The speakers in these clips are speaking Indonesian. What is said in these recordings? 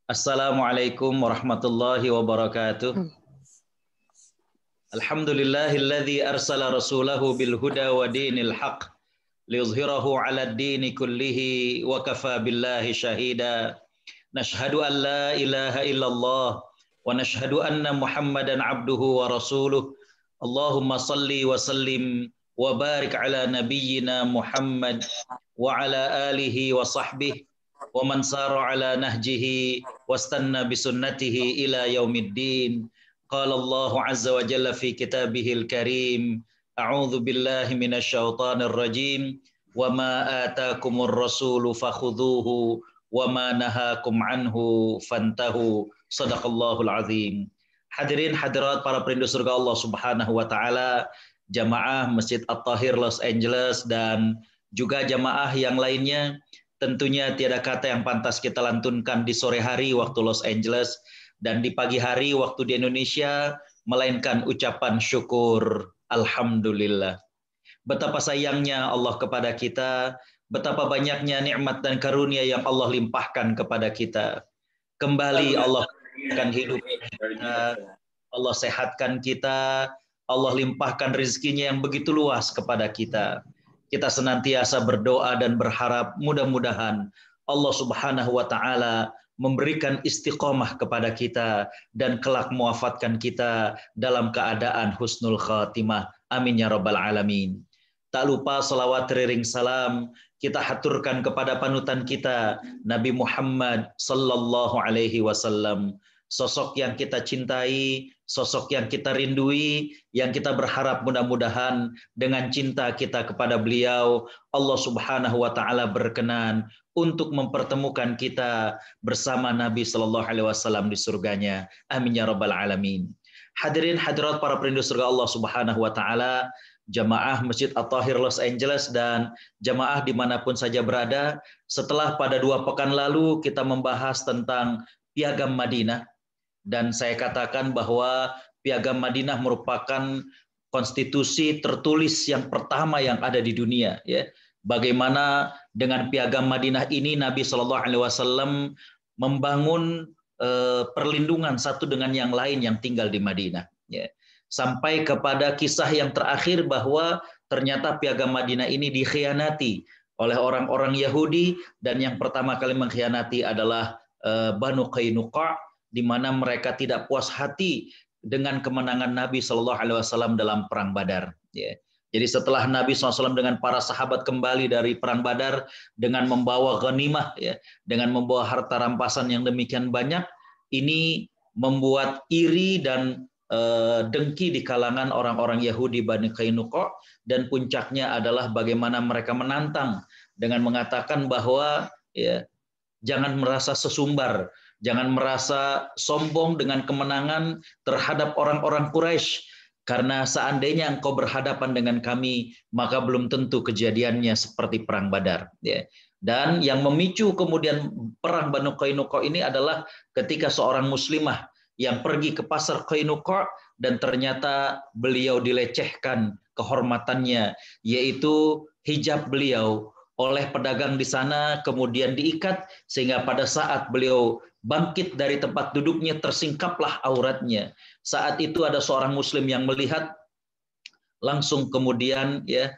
Assalamualaikum warahmatullahi wabarakatuh. Alhamdulillahilladzi arsala rasulahu bil huda wa dinil haq liyuzhirahu 'alad dini kullihi wa kafa billahi syahida. Nashhadu an la ilaha illallah wa nashhadu anna Muhammadan abduhu wa rasuluh. Allahumma salli wa sallim wa barik ala nabiyyina Muhammad wa ala alihi wa sahbihi wa man sara ala nahjihi wastanna bisunnatihi ila yaumiddin. Qala Allah azza wa jalla fi kitabihil karim, a'udzu billahi minasyaitonir rajim, wa ma atakumur rasulu fakhudhuhu wa ma nahakum anhu fantahu. Shadaqallahul azim. Hadirin hadirat para perindu surga Allah Subhanahu wa taala, jamaah Masjid At-Tahir Los Angeles dan juga jamaah yang lainnya. Tentunya tiada kata yang pantas kita lantunkan di sore hari waktu Los Angeles dan di pagi hari waktu di Indonesia, melainkan ucapan syukur alhamdulillah. Betapa sayangnya Allah kepada kita, betapa banyaknya nikmat dan karunia yang Allah limpahkan kepada kita. Kembali Allah akan hidup kita, Allah sehatkan kita, Allah limpahkan rezekinya yang begitu luas kepada kita. Kita senantiasa berdoa dan berharap mudah-mudahan Allah Subhanahu wa taala memberikan istiqomah kepada kita dan kelak mewafatkan kita dalam keadaan husnul khatimah. Amin ya rabbal alamin. Tak lupa salawat teriring salam kita haturkan kepada panutan kita Nabi Muhammad sallallahu alaihi wasallam. Sosok yang kita cintai, sosok yang kita rindui, yang kita berharap mudah-mudahan dengan cinta kita kepada beliau, Allah Subhanahu wa taala berkenan untuk mempertemukan kita bersama Nabi sallallahu alaihi wasallam di surganya. Amin ya rabbal alamin. Hadirin hadirat para perindu surga Allah Subhanahu wa taala, jamaah Masjid At-Tahir Los Angeles dan jamaah dimanapun saja berada, setelah pada 2 pekan lalu kita membahas tentang Piagam Madinah, dan saya katakan bahwa Piagam Madinah merupakan konstitusi tertulis yang pertama yang ada di dunia, ya. Bagaimana dengan Piagam Madinah ini Nabi Shallallahu Alaihi Wasallam membangun perlindungan satu dengan yang lain yang tinggal di Madinah, ya. Sampai kepada kisah yang terakhir bahwa ternyata Piagam Madinah ini dikhianati oleh orang-orang Yahudi, dan yang pertama kali mengkhianati adalah Banu Qainuqa, di mana mereka tidak puas hati dengan kemenangan Nabi Shallallahu Alaihi Wasallam dalam perang Badar. Ya. Jadi setelah Nabi SAW dengan para sahabat kembali dari perang Badar dengan membawa ghanimah, ya, dengan membawa harta rampasan yang demikian banyak, ini membuat iri dan dengki di kalangan orang-orang Yahudi Bani Qainuqa, dan puncaknya adalah bagaimana mereka menantang dengan mengatakan bahwa, ya, jangan merasa sesumbar, jangan merasa sombong dengan kemenangan terhadap orang-orang Quraisy, karena seandainya engkau berhadapan dengan kami, maka belum tentu kejadiannya seperti perang Badar. Ya. Dan yang memicu kemudian perang Banu Qainuqa ini adalah ketika seorang muslimah yang pergi ke pasar Qainuqa dan ternyata beliau dilecehkan kehormatannya, yaitu hijab beliau oleh pedagang di sana kemudian diikat, sehingga pada saat beliau bangkit dari tempat duduknya tersingkaplah auratnya. Saat itu ada seorang muslim yang melihat, langsung kemudian, ya,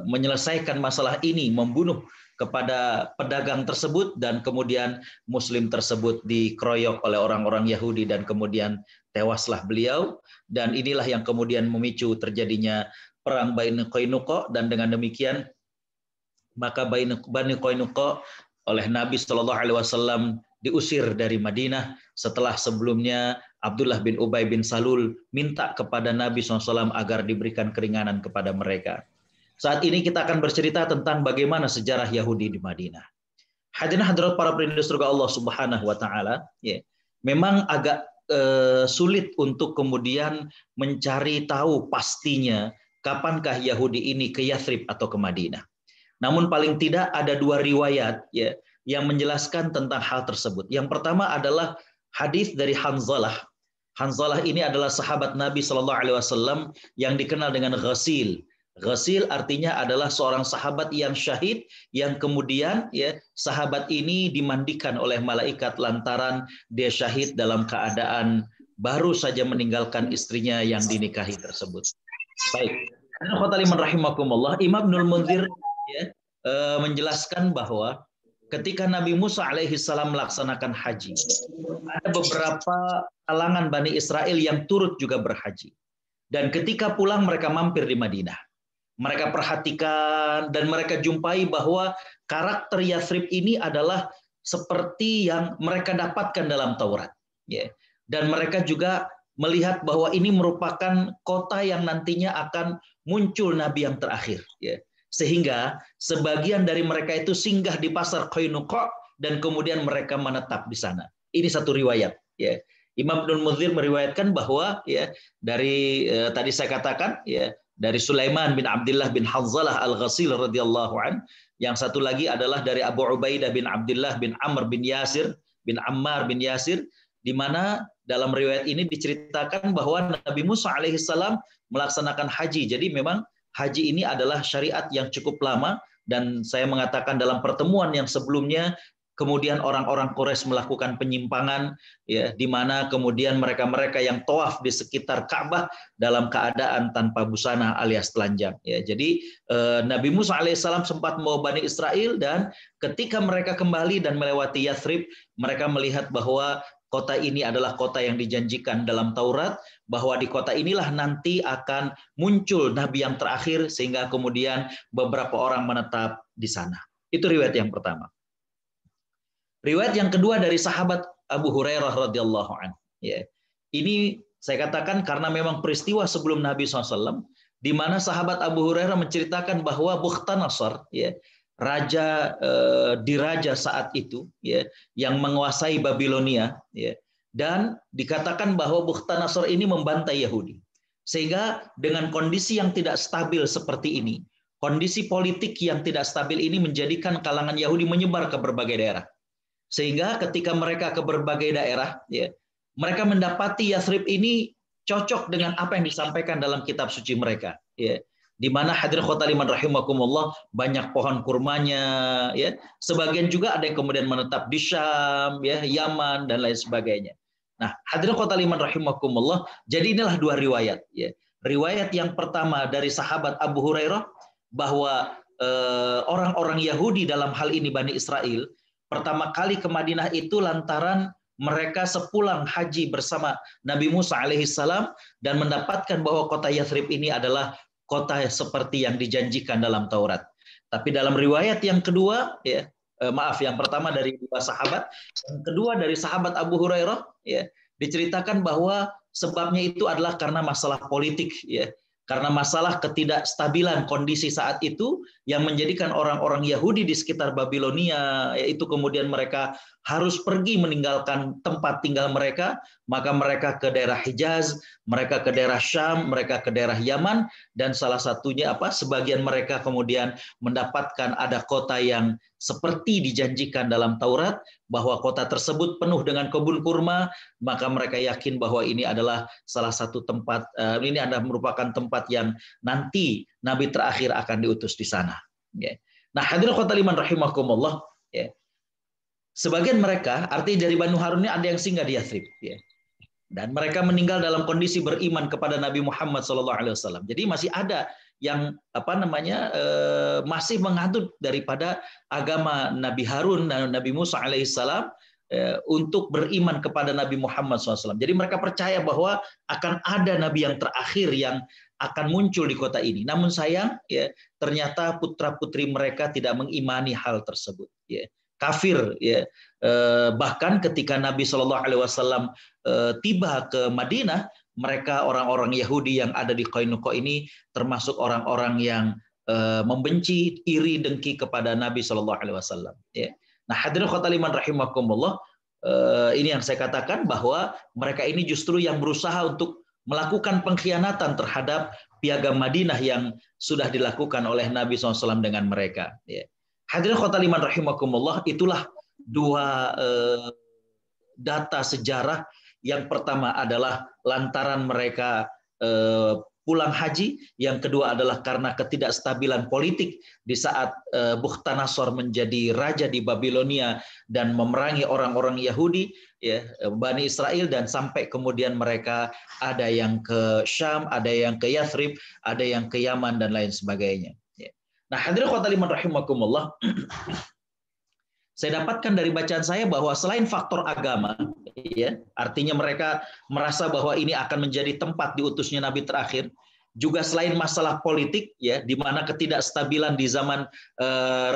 menyelesaikan masalah ini, membunuh kepada pedagang tersebut, dan kemudian muslim tersebut dikeroyok oleh orang-orang Yahudi dan kemudian tewaslah beliau. Dan inilah yang kemudian memicu terjadinya perang Banu Qainuqa, dan dengan demikian maka Bani Qainuqa oleh Nabi Shallallahu Alaihi Wasallam diusir dari Madinah, setelah sebelumnya Abdullah bin Ubay bin Salul minta kepada Nabi SAW agar diberikan keringanan kepada mereka. Saat ini kita akan bercerita tentang bagaimana sejarah Yahudi di Madinah. Hadirin hadirat para perindu surga Allah Subhanahu wa taala, ya. Memang agak sulit untuk kemudian mencari tahu pastinya kapankah Yahudi ini ke Yathrib atau ke Madinah. Namun paling tidak ada 2 riwayat, ya, yang menjelaskan tentang hal tersebut. Yang pertama adalah hadis dari Hanzalah. Hanzalah ini adalah sahabat Nabi Shallallahu Alaihi Wasallam yang dikenal dengan Ghasil. Ghasil artinya adalah seorang sahabat yang syahid, yang kemudian ya sahabat ini dimandikan oleh malaikat lantaran dia syahid dalam keadaan baru saja meninggalkan istrinya yang dinikahi tersebut. Baik. Khothaliman rahimakumullah, Imam Ibnul Munzir ya, menjelaskan bahwa ketika Nabi Musa alaihi salam melaksanakan haji, ada beberapa kalangan Bani Israel yang turut juga berhaji. Dan ketika pulang mereka mampir di Madinah. Mereka perhatikan dan mereka jumpai bahwa karakter Yathrib ini adalah seperti yang mereka dapatkan dalam Taurat. Ya. Dan mereka juga melihat bahwa ini merupakan kota yang nantinya akan muncul Nabi yang terakhir. Ya. Sehingga sebagian dari mereka itu singgah di pasar Qainuqa dan kemudian mereka menetap di sana. Ini satu riwayat. Ya. Imam Ibnul Munzir meriwayatkan bahwa ya dari tadi saya katakan ya dari Sulaiman bin Abdullah bin Hanzalah Al-Ghasil radhiyallahu an, yang satu lagi adalah dari Abu Ubaidah bin Abdullah bin Amr bin Yasir bin Ammar bin Yasir, di mana dalam riwayat ini diceritakan bahwa Nabi Musa alaihissalam melaksanakan haji. Jadi memang haji ini adalah syariat yang cukup lama, dan saya mengatakan dalam pertemuan yang sebelumnya kemudian orang-orang Quraisy melakukan penyimpangan, ya, di mana kemudian mereka-mereka yang tawaf di sekitar Ka'bah dalam keadaan tanpa busana alias telanjang. Ya, jadi Nabi Musa alaihissalam sempat membawa Bani Israel, dan ketika mereka kembali dan melewati Yathrib, mereka melihat bahwa kota ini adalah kota yang dijanjikan dalam Taurat, bahwa di kota inilah nanti akan muncul Nabi yang terakhir, sehingga kemudian beberapa orang menetap di sana. Itu riwayat yang pertama. Riwayat yang kedua dari sahabat Abu Hurairah radhiyallahu anhu. Ya. Ini saya katakan karena memang peristiwa sebelum Nabi SAW, di mana sahabat Abu Hurairah menceritakan bahwa Bukhtanasar, ya, raja diraja saat itu, ya, yang menguasai Babilonia, ya, dan dikatakan bahwa Bukhtanasar ini membantai Yahudi. Sehingga dengan kondisi yang tidak stabil seperti ini, kondisi politik yang tidak stabil ini menjadikan kalangan Yahudi menyebar ke berbagai daerah. Sehingga ketika mereka ke berbagai daerah, ya, mereka mendapati Yathrib ini cocok dengan apa yang disampaikan dalam kitab suci mereka. Ya. Di mana hadirin khothaliman rahimakumullah, banyak pohon kurmanya. Ya. Sebagian juga ada yang kemudian menetap di Syam, ya, Yaman, dan lain sebagainya. Nah, hadirin khothaliman rahimakumullah, jadi inilah dua riwayat. Ya. Riwayat yang pertama dari sahabat Abu Hurairah, bahwa orang-orang Yahudi dalam hal ini Bani Israel, pertama kali ke Madinah itu lantaran mereka sepulang haji bersama Nabi Musa alaihissalam dan mendapatkan bahwa kota Yathrib ini adalah kota seperti yang dijanjikan dalam Taurat. Tapi dalam riwayat yang kedua, ya, yang pertama dari dua sahabat, yang kedua dari sahabat Abu Hurairah, ya, diceritakan bahwa sebabnya itu adalah karena masalah politik, ya. Karena masalah ketidakstabilan kondisi saat itu yang menjadikan orang-orang Yahudi di sekitar Babilonia, yaitu kemudian mereka harus pergi meninggalkan tempat tinggal mereka, maka mereka ke daerah Hijaz, mereka ke daerah Syam, mereka ke daerah Yaman, dan salah satunya sebagian mereka kemudian mendapatkan ada kota yang seperti dijanjikan dalam Taurat, bahwa kota tersebut penuh dengan kebun kurma, maka mereka yakin bahwa ini adalah salah satu tempat, ini adalah merupakan tempat yang nanti Nabi terakhir akan diutus di sana. Nah, hadirin khothaliman rahimakumullah, sebagian mereka, artinya dari Banu Harun ini ada yang singgah di Yathrib, dan mereka meninggal dalam kondisi beriman kepada Nabi Muhammad SAW. Jadi masih ada yang masih mengadut daripada agama Nabi Harun dan Nabi Musa alaihissalam untuk beriman kepada Nabi Muhammad SAW. Jadi mereka percaya bahwa akan ada Nabi yang terakhir yang akan muncul di kota ini. Namun sayang, ya, ternyata putra-putri mereka tidak mengimani hal tersebut. Ya. Kafir, ya. Bahkan ketika Nabi SAW tiba ke Madinah, mereka orang-orang Yahudi yang ada di Qainuqa ini termasuk orang-orang yang membenci, iri, dengki kepada Nabi SAW. Ya. Nah, hadirin khothaliman rahimakumullah, ini yang saya katakan bahwa mereka ini justru yang berusaha untuk melakukan pengkhianatan terhadap piagam Madinah yang sudah dilakukan oleh Nabi SAW dengan mereka. Ya. Hadirin khothaliman rahimakumullah, itulah dua data sejarah. Yang pertama adalah lantaran mereka pulang haji, yang kedua adalah karena ketidakstabilan politik di saat Bukhtanasor menjadi raja di Babilonia dan memerangi orang-orang Yahudi, ya, Bani Israel, dan sampai kemudian mereka ada yang ke Syam, ada yang ke Yathrib, ada yang ke Yaman dan lain sebagainya. Ya. Nah, hadirin khotaliman rahimakumullah, saya dapatkan dari bacaan saya bahwa selain faktor agama, ya, artinya mereka merasa bahwa ini akan menjadi tempat diutusnya Nabi terakhir, juga selain masalah politik, ya, di mana ketidakstabilan di zaman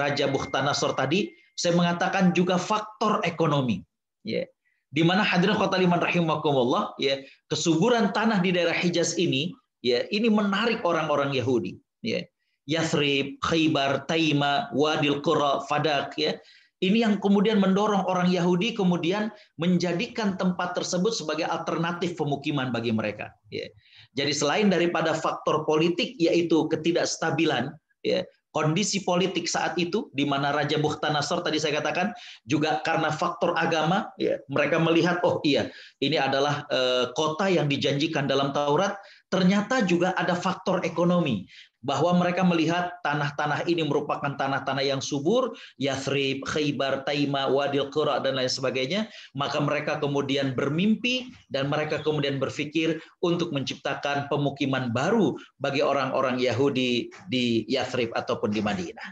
Raja Bukhtanasor tadi, saya mengatakan juga faktor ekonomi, ya, di mana hadirin khotaliman rahimakumullah, ya, kesuburan tanah di daerah Hijaz ini, ya, ini menarik orang-orang Yahudi, ya. Yathrib, Khaybar, Taima, Wadil Qura, Fadak, ya. Ini yang kemudian mendorong orang Yahudi kemudian menjadikan tempat tersebut sebagai alternatif pemukiman bagi mereka. Ya. Jadi selain daripada faktor politik, yaitu ketidakstabilan, ya, kondisi politik saat itu, di mana Raja Bukhtanasor tadi saya katakan, juga karena faktor agama, ya, mereka melihat, oh iya, ini adalah kota yang dijanjikan dalam Taurat. Ternyata juga ada faktor ekonomi, bahwa mereka melihat tanah-tanah ini merupakan tanah-tanah yang subur, Yathrib, Khaybar, Taima, Wadil Qura, dan lain sebagainya, maka mereka kemudian bermimpi dan mereka kemudian berpikir untuk menciptakan pemukiman baru bagi orang-orang Yahudi di Yathrib ataupun di Madinah.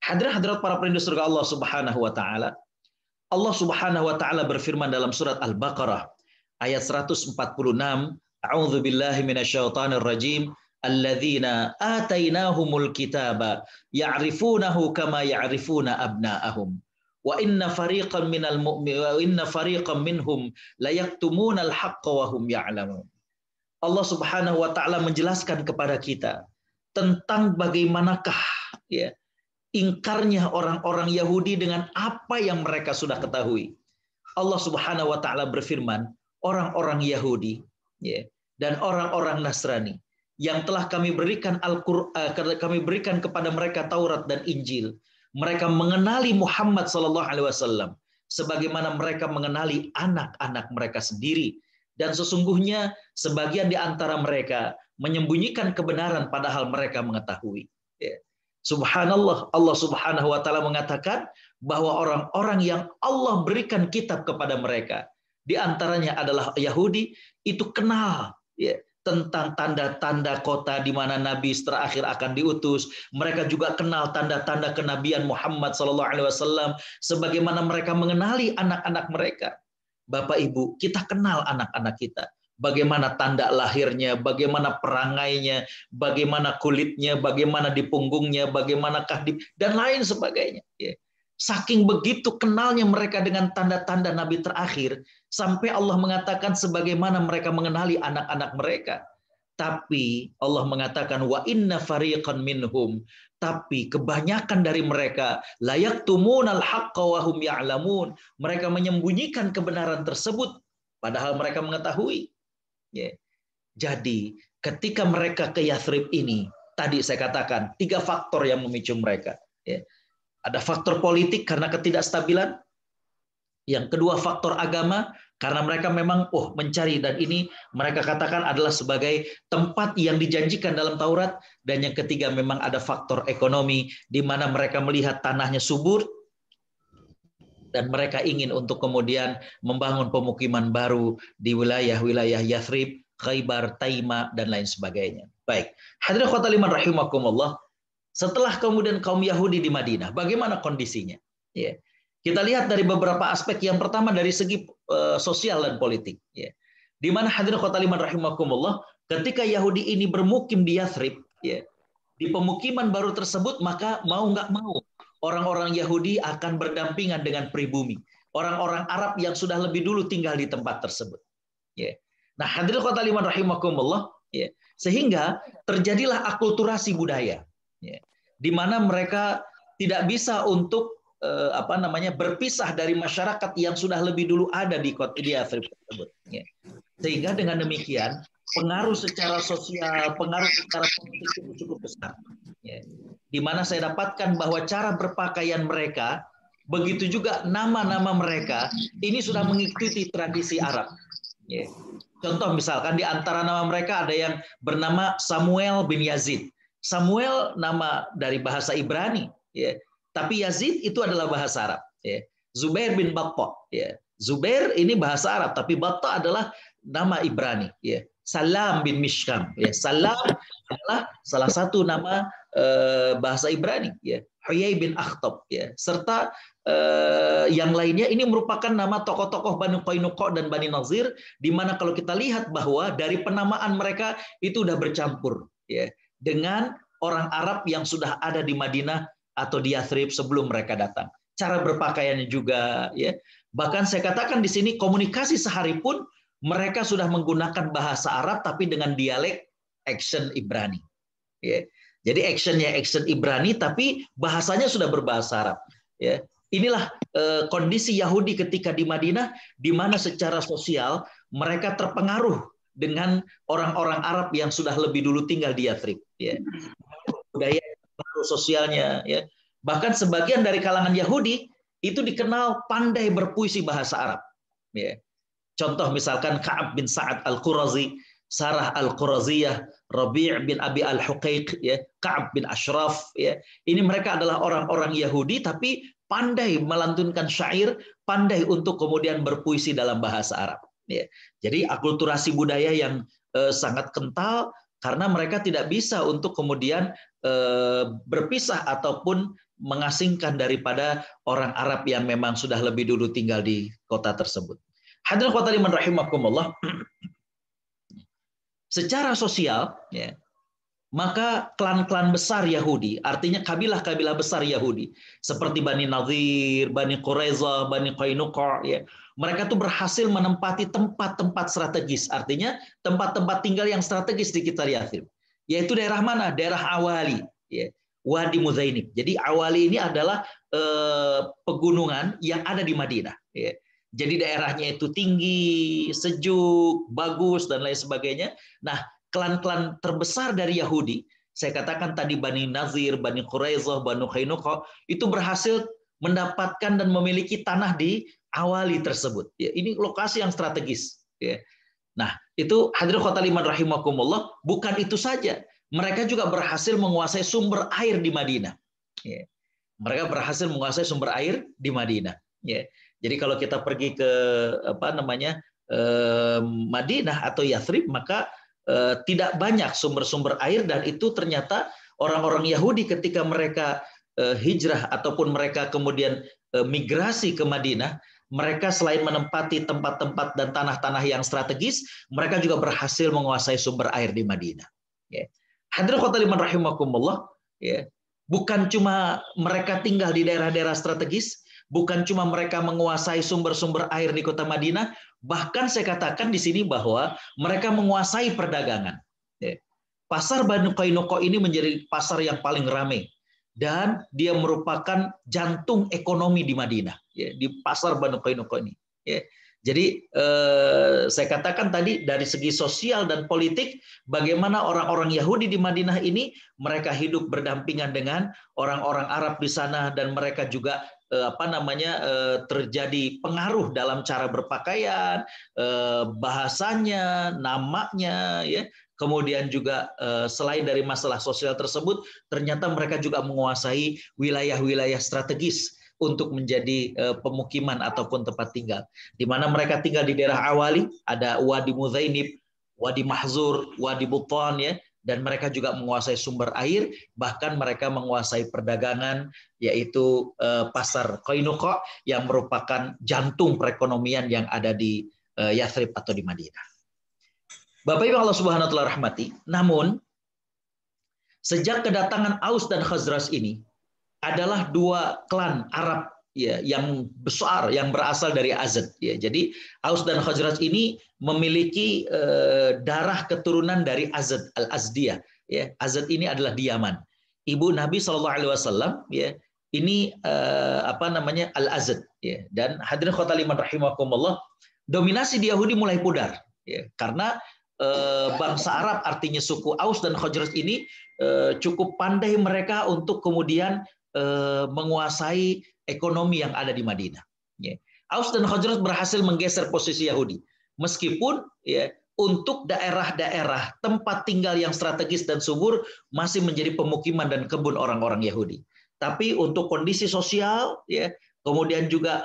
Hadirat para perindu surga Allah Subhanahu wa taala. Allah Subhanahu wa taala berfirman dalam surat Al-Baqarah ayat 146, A'udzu billahi minasyaitonir rajim. Alladzina atainahumul kitaba ya'rifunahu kama ya'rifuna abna'ahum wa inna fariqan minal mu'min wa inna fariqan minhum la yaktumunal haqqa wa hum ya'lamun. Allah Subhanahu wa taala menjelaskan kepada kita tentang bagaimanakah, ya, ingkarnya orang-orang Yahudi dengan apa yang mereka sudah ketahui. Allah Subhanahu wa taala berfirman, orang-orang Yahudi, ya, dan orang-orang Nasrani yang telah kami berikan kami berikan kepada mereka Taurat dan Injil, mereka mengenali Muhammad SAW sebagaimana mereka mengenali anak-anak mereka sendiri, dan sesungguhnya sebagian di antara mereka menyembunyikan kebenaran padahal mereka mengetahui. Ya. Subhanallah, Allah Subhanahu wa taala mengatakan bahwa orang-orang yang Allah berikan kitab kepada mereka, di antaranya adalah Yahudi, itu kenal, ya, tentang tanda-tanda kota di mana Nabi terakhir akan diutus. Mereka juga kenal tanda-tanda kenabian Muhammad SAW, sebagaimana mereka mengenali anak-anak mereka. Bapak Ibu, kita kenal anak-anak kita. Bagaimana tanda lahirnya, bagaimana perangainya, bagaimana kulitnya, bagaimana di punggungnya, bagaimanakah dan lain sebagainya. Saking begitu kenalnya mereka dengan tanda-tanda Nabi terakhir, sampai Allah mengatakan sebagaimana mereka mengenali anak-anak mereka. Tapi Allah mengatakan wa inna fariqan minhum, tapi kebanyakan dari mereka la yaktumunal haqqa wa hum ya'lamun, mereka menyembunyikan kebenaran tersebut padahal mereka mengetahui. Jadi ketika mereka ke Yathrib ini, tadi saya katakan 3 faktor yang memicu mereka. Ada faktor politik karena ketidakstabilan. Yang kedua faktor agama karena mereka memang mencari, dan ini mereka katakan adalah sebagai tempat yang dijanjikan dalam Taurat. Dan yang ketiga memang ada faktor ekonomi di mana mereka melihat tanahnya subur dan mereka ingin untuk kemudian membangun pemukiman baru di wilayah-wilayah Yathrib, Khaybar, Taima, dan lain sebagainya. Baik, hadirin khotaliman rahimakumullah. Setelah kemudian kaum Yahudi di Madinah, bagaimana kondisinya? Ya. Kita lihat dari beberapa aspek. Yang pertama dari segi sosial dan politik. Ya. Di mana hadirin khotaliman rahimakumullah, ketika Yahudi ini bermukim di Yathrib, ya, di pemukiman baru tersebut, maka mau nggak mau orang-orang Yahudi akan berdampingan dengan pribumi, orang-orang Arab yang sudah lebih dulu tinggal di tempat tersebut. Ya. Nah, hadirin khotaliman rahimakumullah, ya, sehingga terjadilah akulturasi budaya. Ya, di mana mereka tidak bisa untuk berpisah dari masyarakat yang sudah lebih dulu ada di kota Yathrib tersebut. Ya. Sehingga dengan demikian pengaruh secara sosial, pengaruh secara politik itu cukup besar. Ya. Di mana saya dapatkan bahwa cara berpakaian mereka, begitu juga nama-nama mereka ini sudah mengikuti tradisi Arab. Ya. Contoh misalkan di antara nama mereka ada yang bernama Samuel bin Yazid. Samuel nama dari bahasa Ibrani, ya. Tapi Yazid itu adalah bahasa Arab. Ya. Zubair bin Battah. Ya. Zubair ini bahasa Arab, tapi Battah adalah nama Ibrani. Ya. Salam bin Mishkam. Ya. Salam adalah salah satu nama bahasa Ibrani. Ya. Huyai bin Akhtab. Ya. Serta yang lainnya ini merupakan nama tokoh-tokoh Bani Qainuqa dan Bani Nazir, di mana kalau kita lihat bahwa dari penamaan mereka itu sudah bercampur ya dengan orang Arab yang sudah ada di Madinah atau di Yathrib sebelum mereka datang. Cara berpakaiannya juga ya. Bahkan saya katakan di sini komunikasi sehari pun mereka sudah menggunakan bahasa Arab tapi dengan dialek action Ibrani. Ya. Jadi actionnya action Ibrani tapi bahasanya sudah berbahasa Arab. Ya. Inilah kondisi Yahudi ketika di Madinah, di mana secara sosial mereka terpengaruh dengan orang-orang Arab yang sudah lebih dulu tinggal di Yathrib. Ya. Budaya, sosialnya. Ya. Bahkan sebagian dari kalangan Yahudi itu dikenal pandai berpuisi bahasa Arab. Ya. Contoh misalkan Ka'ab bin Sa'ad al-Qurazi, Sarah al-Quraziyah, Rabi' bin Abi al-Huqaiq, ya, Ka'ab bin Ashraf. Ya. Ini mereka adalah orang-orang Yahudi tapi pandai melantunkan syair, pandai untuk kemudian berpuisi dalam bahasa Arab. Ya. Jadi akulturasi budaya yang sangat kental karena mereka tidak bisa untuk kemudian berpisah ataupun mengasingkan daripada orang Arab yang memang sudah lebih dulu tinggal di kota tersebut. Hadirin khotaliman rahimakumullah. Secara sosial, ya, maka klan-klan besar Yahudi, artinya kabilah-kabilah besar Yahudi, seperti Bani Nadir, Bani Quraiza, Bani Qainuqa, ya, mereka tuh berhasil menempati tempat-tempat strategis, artinya tempat-tempat tinggal yang strategis di sekitar Yathrib. Yaitu daerah mana? Daerah Awali, ya, Wadi Muzainib. Jadi Awali ini adalah pegunungan yang ada di Madinah. Ya. Jadi daerahnya itu tinggi, sejuk, bagus, dan lain sebagainya. Nah, klan-klan terbesar dari Yahudi, saya katakan tadi Bani Nazir, Bani Quraiza, Bani Qainuqa, itu berhasil mendapatkan dan memiliki tanah di Awali tersebut. Ya, ini lokasi yang strategis. Ya. Nah, itu hadirin khotaliman rahimakumullah, bukan itu saja. Mereka juga berhasil menguasai sumber air di Madinah. Ya. Mereka berhasil menguasai sumber air di Madinah. Ya. Jadi kalau kita pergi ke Madinah atau Yathrib, maka tidak banyak sumber-sumber air, dan itu ternyata orang-orang Yahudi ketika mereka hijrah ataupun mereka kemudian migrasi ke Madinah, mereka selain menempati tempat-tempat dan tanah-tanah yang strategis, mereka juga berhasil menguasai sumber air di Madinah. Ya. Hadirin khotaliman rahimakumullah, ya. Bukan cuma mereka tinggal di daerah-daerah strategis, bukan cuma mereka menguasai sumber-sumber air di kota Madinah, bahkan saya katakan di sini bahwa mereka menguasai perdagangan. Pasar Bani Qainuqa ini menjadi pasar yang paling ramai, dan dia merupakan jantung ekonomi di Madinah, di pasar Bani Qainuqa ini. Jadi saya katakan tadi dari segi sosial dan politik, bagaimana orang-orang Yahudi di Madinah ini mereka hidup berdampingan dengan orang-orang Arab di sana, dan mereka juga terjadi pengaruh dalam cara berpakaian, bahasanya, namanya, ya. Kemudian juga selain dari masalah sosial tersebut, ternyata mereka juga menguasai wilayah-wilayah strategis untuk menjadi pemukiman ataupun tempat tinggal. Di mana mereka tinggal di daerah Awali, ada Wadi Muzainib, Wadi Mahzur, Wadi Buton, ya, dan mereka juga menguasai sumber air, bahkan mereka menguasai perdagangan, yaitu pasar Qainuqa yang merupakan jantung perekonomian yang ada di Yathrib atau di Madinah. Bapak Ibu Allah Subhanahu wa taala rahmati, namun sejak kedatangan Aus dan Khazraj ini adalah dua klan Arab, ya, yang besar yang berasal dari Azad, ya. Jadi Aus dan Khazraj ini memiliki darah keturunan dari Azad, Al-Azdiyah, ya. Azad ini adalah di Yaman. Ibu Nabi SAW, ya, ini Al-Azad, ya. Dan hadirin khotaliman rahimakumullah, dominasi di Yahudi mulai pudar, ya, karena bangsa Arab, artinya suku Aus dan Khazraj ini cukup pandai mereka untuk kemudian menguasai ekonomi yang ada di Madinah. Aus dan Khazraj berhasil menggeser posisi Yahudi, meskipun, ya, untuk daerah-daerah tempat tinggal yang strategis dan subur masih menjadi pemukiman dan kebun orang-orang Yahudi. Tapi untuk kondisi sosial, ya, kemudian juga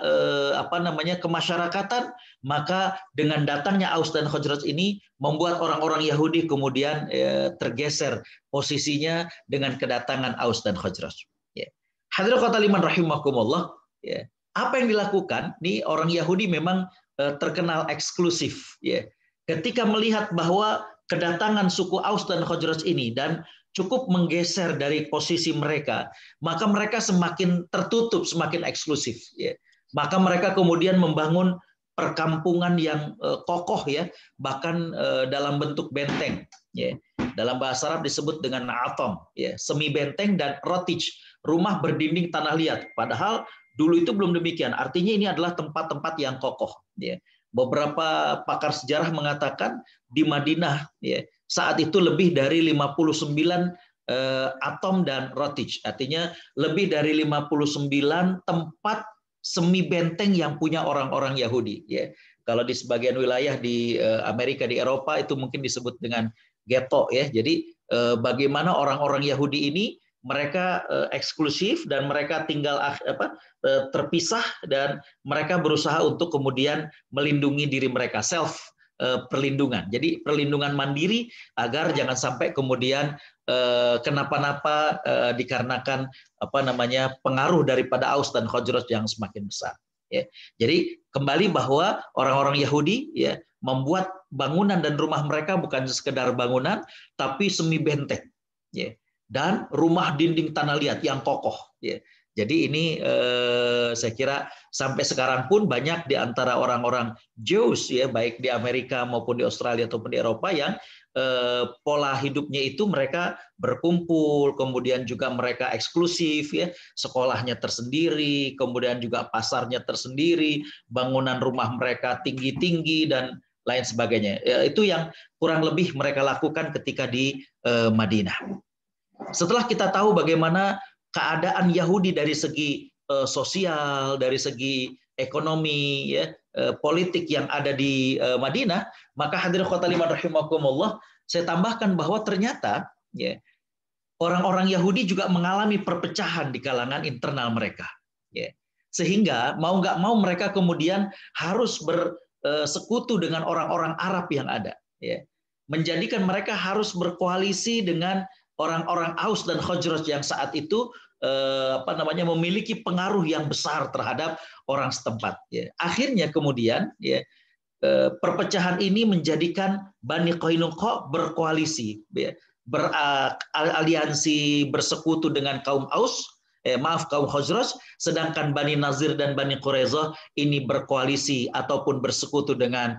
kemasyarakatan, maka dengan datangnya Aus dan Khazraj ini membuat orang-orang Yahudi kemudian tergeser posisinya dengan kedatangan Aus dan Khazraj. Ya. Hadirin khotaliman rahimakumullah, ya. Apa yang dilakukan? Nih orang Yahudi memang terkenal eksklusif, ya. Ketika melihat bahwa kedatangan suku Aus dan Khazraj ini dan cukup menggeser dari posisi mereka, maka mereka semakin tertutup, semakin eksklusif. Ya. Maka mereka kemudian membangun perkampungan yang kokoh, ya, bahkan dalam bentuk benteng. Ya. Dalam bahasa Arab disebut dengan atom, ya, semi benteng, dan rotij, rumah berdinding tanah liat. Padahal dulu itu belum demikian. Artinya ini adalah tempat-tempat yang kokoh. Ya. Beberapa pakar sejarah mengatakan di Madinah, ya, saat itu lebih dari 59 atom dan rotij. Artinya lebih dari 59 tempat semi benteng yang punya orang-orang Yahudi. Ya. Kalau di sebagian wilayah di Amerika, di Eropa, itu mungkin disebut dengan ghetto. Ya. Jadi bagaimana orang-orang Yahudi ini mereka eksklusif dan mereka tinggal terpisah, dan mereka berusaha untuk kemudian melindungi diri mereka, self perlindungan. Jadi perlindungan mandiri agar jangan sampai kemudian kenapa-napa dikarenakan pengaruh daripada Aus dan Khazraj yang semakin besar. Ya. Jadi kembali bahwa orang-orang Yahudi, ya, membuat bangunan dan rumah mereka bukan sekedar bangunan, tapi semi benteng, ya, dan rumah dinding tanah liat yang kokoh. Ya. Jadi ini saya kira sampai sekarang pun banyak di antara orang-orang Jews, ya, baik di Amerika maupun di Australia ataupun di Eropa, yang pola hidupnya itu mereka berkumpul, kemudian juga mereka eksklusif, ya, sekolahnya tersendiri, kemudian juga pasarnya tersendiri, bangunan rumah mereka tinggi-tinggi dan lain sebagainya. Ya, itu yang kurang lebih mereka lakukan ketika di Madinah. Setelah kita tahu bagaimana keadaan Yahudi dari segi sosial, dari segi ekonomi, ya, politik yang ada di Madinah, maka hadirin khotaliman rahimakumullah, saya tambahkan bahwa ternyata, ya, orang-orang Yahudi juga mengalami perpecahan di kalangan internal mereka. Ya. Sehingga mau nggak mau mereka kemudian harus bersekutu dengan orang-orang Arab yang ada. Ya. Menjadikan mereka harus berkoalisi dengan orang-orang Aus dan Khazraj yang saat itu memiliki pengaruh yang besar terhadap orang setempat. Ya. Akhirnya kemudian, ya, perpecahan ini menjadikan Bani Qainuqa berkoalisi, ya, beraliansi, bersekutu dengan kaum kaum Khazraj, sedangkan Bani Nazir dan Bani Quraidah ini berkoalisi ataupun bersekutu dengan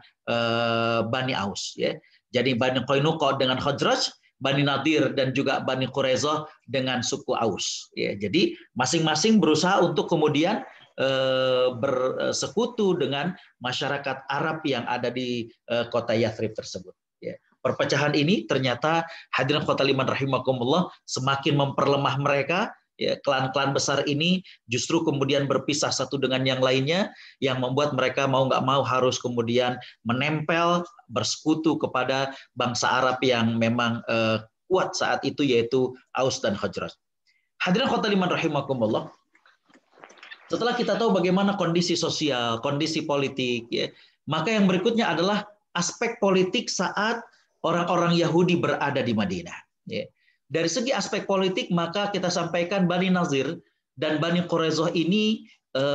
Bani Aus. Ya. Jadi Bani Qainuqa dengan Khazraj, Bani Nadir dan juga Bani Quraidah dengan suku Aus. Ya, jadi masing-masing berusaha untuk kemudian bersekutu dengan masyarakat Arab yang ada di kota Yathrib tersebut. Ya. Perpecahan ini ternyata hadirin khotaliman rahimakumullah semakin memperlemah mereka. Ya, klan-klan besar ini justru kemudian berpisah satu dengan yang lainnya, yang membuat mereka mau nggak mau harus kemudian menempel, bersekutu kepada bangsa Arab yang memang kuat saat itu, yaitu Aus dan Khazraj. Hadirin khotaliman rahimakumullah, setelah kita tahu bagaimana kondisi sosial, kondisi politik, ya, maka yang berikutnya adalah aspek politik saat orang-orang Yahudi berada di Madinah. Ya. Dari segi aspek politik, maka kita sampaikan Bani Nazir dan Bani Quraidah ini,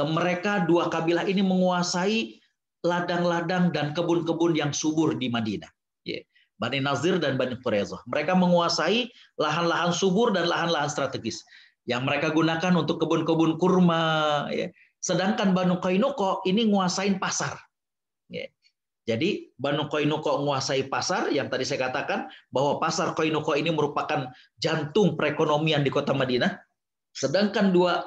mereka dua kabilah ini menguasai ladang-ladang dan kebun-kebun yang subur di Madinah. Ya. Bani Nazir dan Bani Quraidah. Mereka menguasai lahan-lahan subur dan lahan-lahan strategis yang mereka gunakan untuk kebun-kebun kurma. Ya. Sedangkan Bani Qainuqa ini nguasain pasar. Ya. Jadi Bani Qainuqa menguasai pasar, yang tadi saya katakan bahwa pasar Qainuqa ini merupakan jantung perekonomian di kota Madinah. Sedangkan dua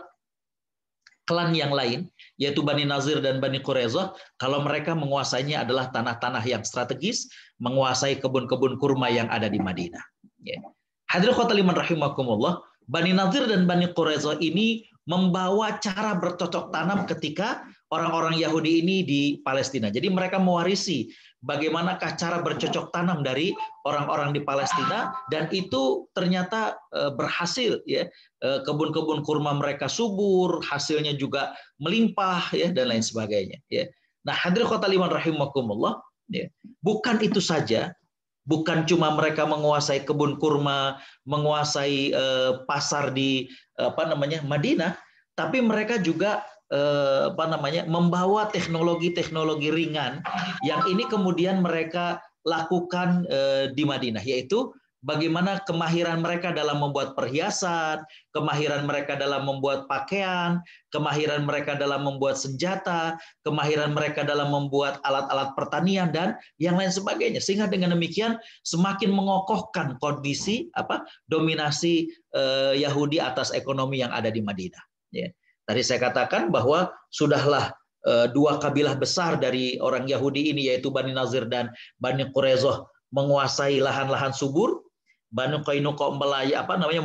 klan yang lain, yaitu Bani Nazir dan Bani Quraidah, kalau mereka menguasainya adalah tanah-tanah yang strategis, menguasai kebun-kebun kurma yang ada di Madinah. Ya. Hadirin khotaliman rahimakumullah, Bani Nazir dan Bani Quraidah ini membawa cara bercocok tanam ketika orang-orang Yahudi ini di Palestina. Jadi mereka mewarisi bagaimanakah cara bercocok tanam dari orang-orang di Palestina, dan itu ternyata berhasil ya. Kebun-kebun kurma mereka subur, hasilnya juga melimpah ya, dan lain sebagainya ya. Nah, hadirin khotimah rahimakumullah ya. Bukan itu saja, bukan cuma mereka menguasai kebun kurma, menguasai pasar di Madinah, tapi mereka juga membawa teknologi-teknologi ringan yang ini kemudian mereka lakukan di Madinah, yaitu bagaimana kemahiran mereka dalam membuat perhiasan, kemahiran mereka dalam membuat pakaian, kemahiran mereka dalam membuat senjata, kemahiran mereka dalam membuat alat-alat pertanian dan yang lain sebagainya. Sehingga dengan demikian semakin mengokohkan kondisi dominasi Yahudi atas ekonomi yang ada di Madinah. Ya. Tadi saya katakan bahwa sudahlah dua kabilah besar dari orang Yahudi ini, yaitu Bani Nazir dan Bani Quraizoh, menguasai lahan-lahan subur. Bani Qainuqa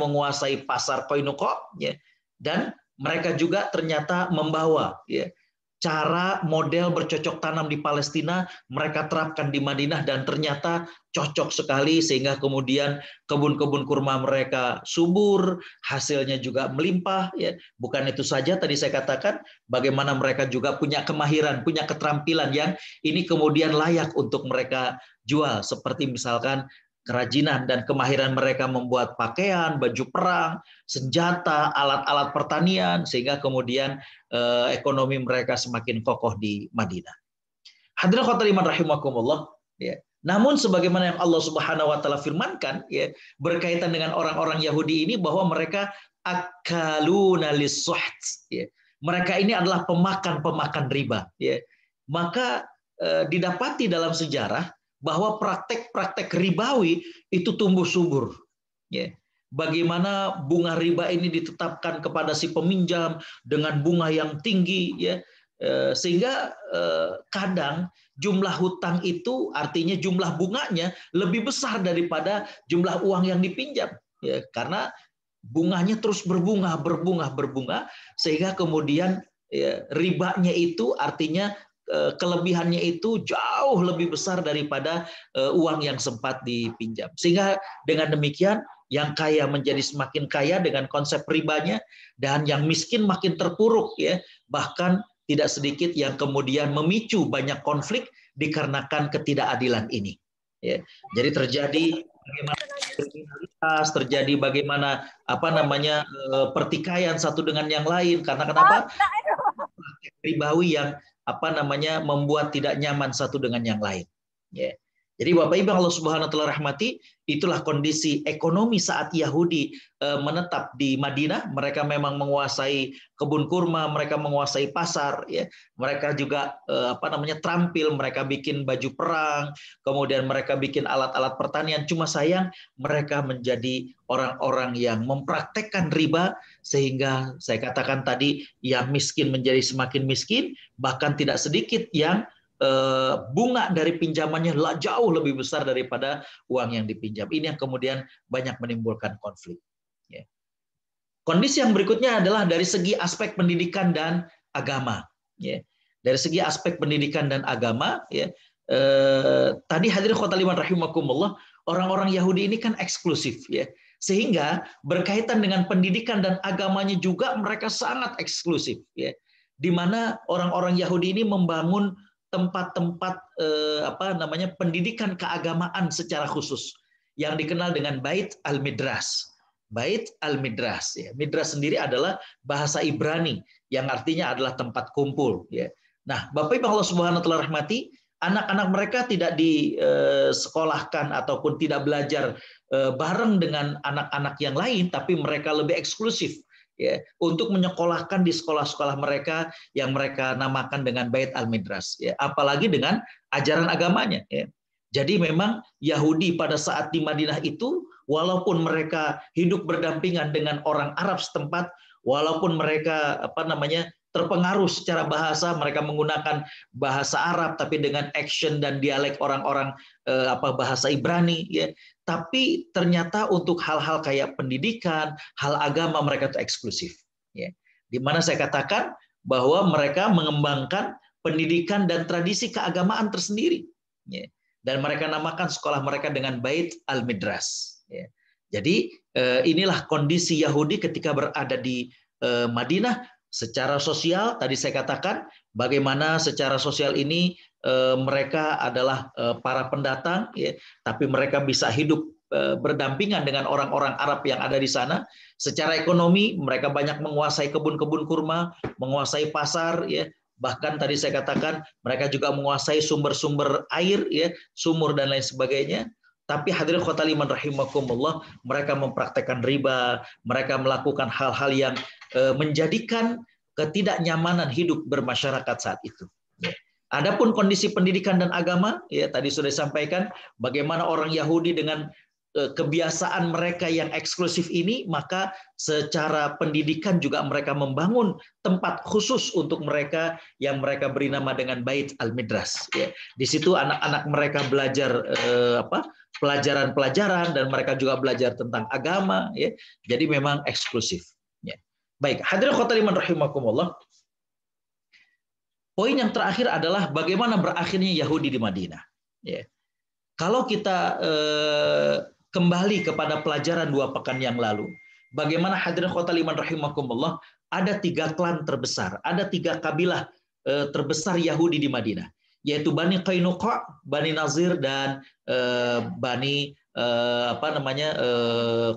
menguasai pasar Qainuqa, ya, dan mereka juga ternyata membawa ya, cara model bercocok tanam di Palestina mereka terapkan di Madinah, dan ternyata cocok sekali sehingga kemudian kebun-kebun kurma mereka subur, hasilnya juga melimpah ya. Bukan itu saja, tadi saya katakan bagaimana mereka juga punya kemahiran, punya keterampilan yang ini kemudian layak untuk mereka jual, seperti misalkan kerajinan dan kemahiran mereka membuat pakaian, baju perang, senjata, alat-alat pertanian, sehingga kemudian ekonomi mereka semakin kokoh di Madinah. Hadirin khotimah rahimakumullah. Ya. Namun sebagaimana yang Allah Subhanahu Wa Taala firmankan, ya, berkaitan dengan orang-orang Yahudi ini bahwa mereka akaluna lis-suht. Ya. Mereka ini adalah pemakan riba. Ya. Maka didapati dalam sejarah bahwa praktek-praktek ribawi itu tumbuh subur. Ya. Bagaimana bunga riba ini ditetapkan kepada si peminjam dengan bunga yang tinggi, ya, sehingga kadang jumlah hutang itu artinya jumlah bunganya lebih besar daripada jumlah uang yang dipinjam, ya, karena bunganya terus berbunga, sehingga kemudian ya, ribanya itu artinya kelebihannya itu jauh lebih besar daripada uang yang sempat dipinjam. Sehingga dengan demikian yang kaya menjadi semakin kaya dengan konsep ribanya, dan yang miskin makin terpuruk ya. Bahkan tidak sedikit yang kemudian memicu banyak konflik dikarenakan ketidakadilan ini. Ya. Jadi terjadi bagaimana kriminalitas, terjadi bagaimana pertikaian satu dengan yang lain, karena kenapa? Ribawi yang membuat tidak nyaman satu dengan yang lain. Ya. Jadi Bapak Ibu Allah Subhanahu Wa Taala rahmati, itulah kondisi ekonomi saat Yahudi menetap di Madinah. Mereka memang menguasai kebun kurma, mereka menguasai pasar, ya. Mereka juga terampil, mereka bikin baju perang, kemudian mereka bikin alat-alat pertanian. Cuma sayang mereka menjadi orang-orang yang mempraktekkan riba, sehingga saya katakan tadi yang miskin menjadi semakin miskin, bahkan tidak sedikit yang bunga dari pinjamannya jauh lebih besar daripada uang yang dipinjam. Ini yang kemudian banyak menimbulkan konflik. Ya. Kondisi yang berikutnya adalah dari segi aspek pendidikan dan agama. Ya. Dari segi aspek pendidikan dan agama, ya, tadi hadirin khotimah rahimakumullah, orang-orang Yahudi ini kan eksklusif, ya, sehingga berkaitan dengan pendidikan dan agamanya juga mereka sangat eksklusif, ya, di mana orang-orang Yahudi ini membangun tempat-tempat pendidikan keagamaan secara khusus yang dikenal dengan Bait al-Midras. Bait al-Midras, ya. Midras sendiri adalah bahasa Ibrani yang artinya adalah tempat kumpul, ya. Nah, Bapak Ibu Allah Subhanahu Wa Taala rahmati, anak-anak mereka tidak disekolahkan ataupun tidak belajar bareng dengan anak-anak yang lain, tapi mereka lebih eksklusif, ya, untuk menyekolahkan di sekolah-sekolah mereka yang mereka namakan dengan Bait al-Midras, ya, apalagi dengan ajaran agamanya, ya. Jadi memang Yahudi pada saat di Madinah itu, walaupun mereka hidup berdampingan dengan orang Arab setempat, walaupun mereka terpengaruh secara bahasa, mereka menggunakan bahasa Arab tapi dengan action dan dialek orang-orang bahasa Ibrani, ya. Tapi ternyata untuk hal-hal kayak pendidikan, hal agama mereka itu eksklusif, ya. Di mana saya katakan bahwa mereka mengembangkan pendidikan dan tradisi keagamaan tersendiri. Ya. Dan mereka namakan sekolah mereka dengan Bait al-Midras. Ya. Jadi inilah kondisi Yahudi ketika berada di Madinah. Secara sosial, tadi saya katakan, bagaimana secara sosial ini mereka adalah para pendatang, ya, tapi mereka bisa hidup berdampingan dengan orang-orang Arab yang ada di sana. Secara ekonomi, mereka banyak menguasai kebun-kebun kurma, menguasai pasar, ya. Bahkan tadi saya katakan, mereka juga menguasai sumber-sumber air, ya, sumur dan lain sebagainya. Tapi hadirin khotal iman rahimakumullah, mereka mempraktekkan riba, mereka melakukan hal-hal yang menjadikan ketidaknyamanan hidup bermasyarakat saat itu. Adapun kondisi pendidikan dan agama, ya tadi sudah disampaikan bagaimana orang Yahudi dengan kebiasaan mereka yang eksklusif ini, maka secara pendidikan juga mereka membangun tempat khusus untuk mereka yang mereka beri nama dengan Bait al-Midras. Ya. Di situ anak-anak mereka belajar pelajaran-pelajaran dan mereka juga belajar tentang agama. Ya. Jadi memang eksklusif. Ya. Baik, hadirin khotul iman rahimakumullah. Poin yang terakhir adalah bagaimana berakhirnya Yahudi di Madinah. Ya. Kalau kita kembali kepada pelajaran 2 pekan yang lalu, bagaimana hadirin khotul iman rahimakumullah, ada 3 klan terbesar, ada 3 kabilah terbesar Yahudi di Madinah, yaitu Bani Qainuqa, Bani Nazir, dan Bani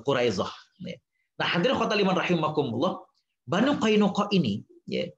Quraizah. Nah, hadirin khotul iman rahimakumullah, Bani Qainuqa ini, ya,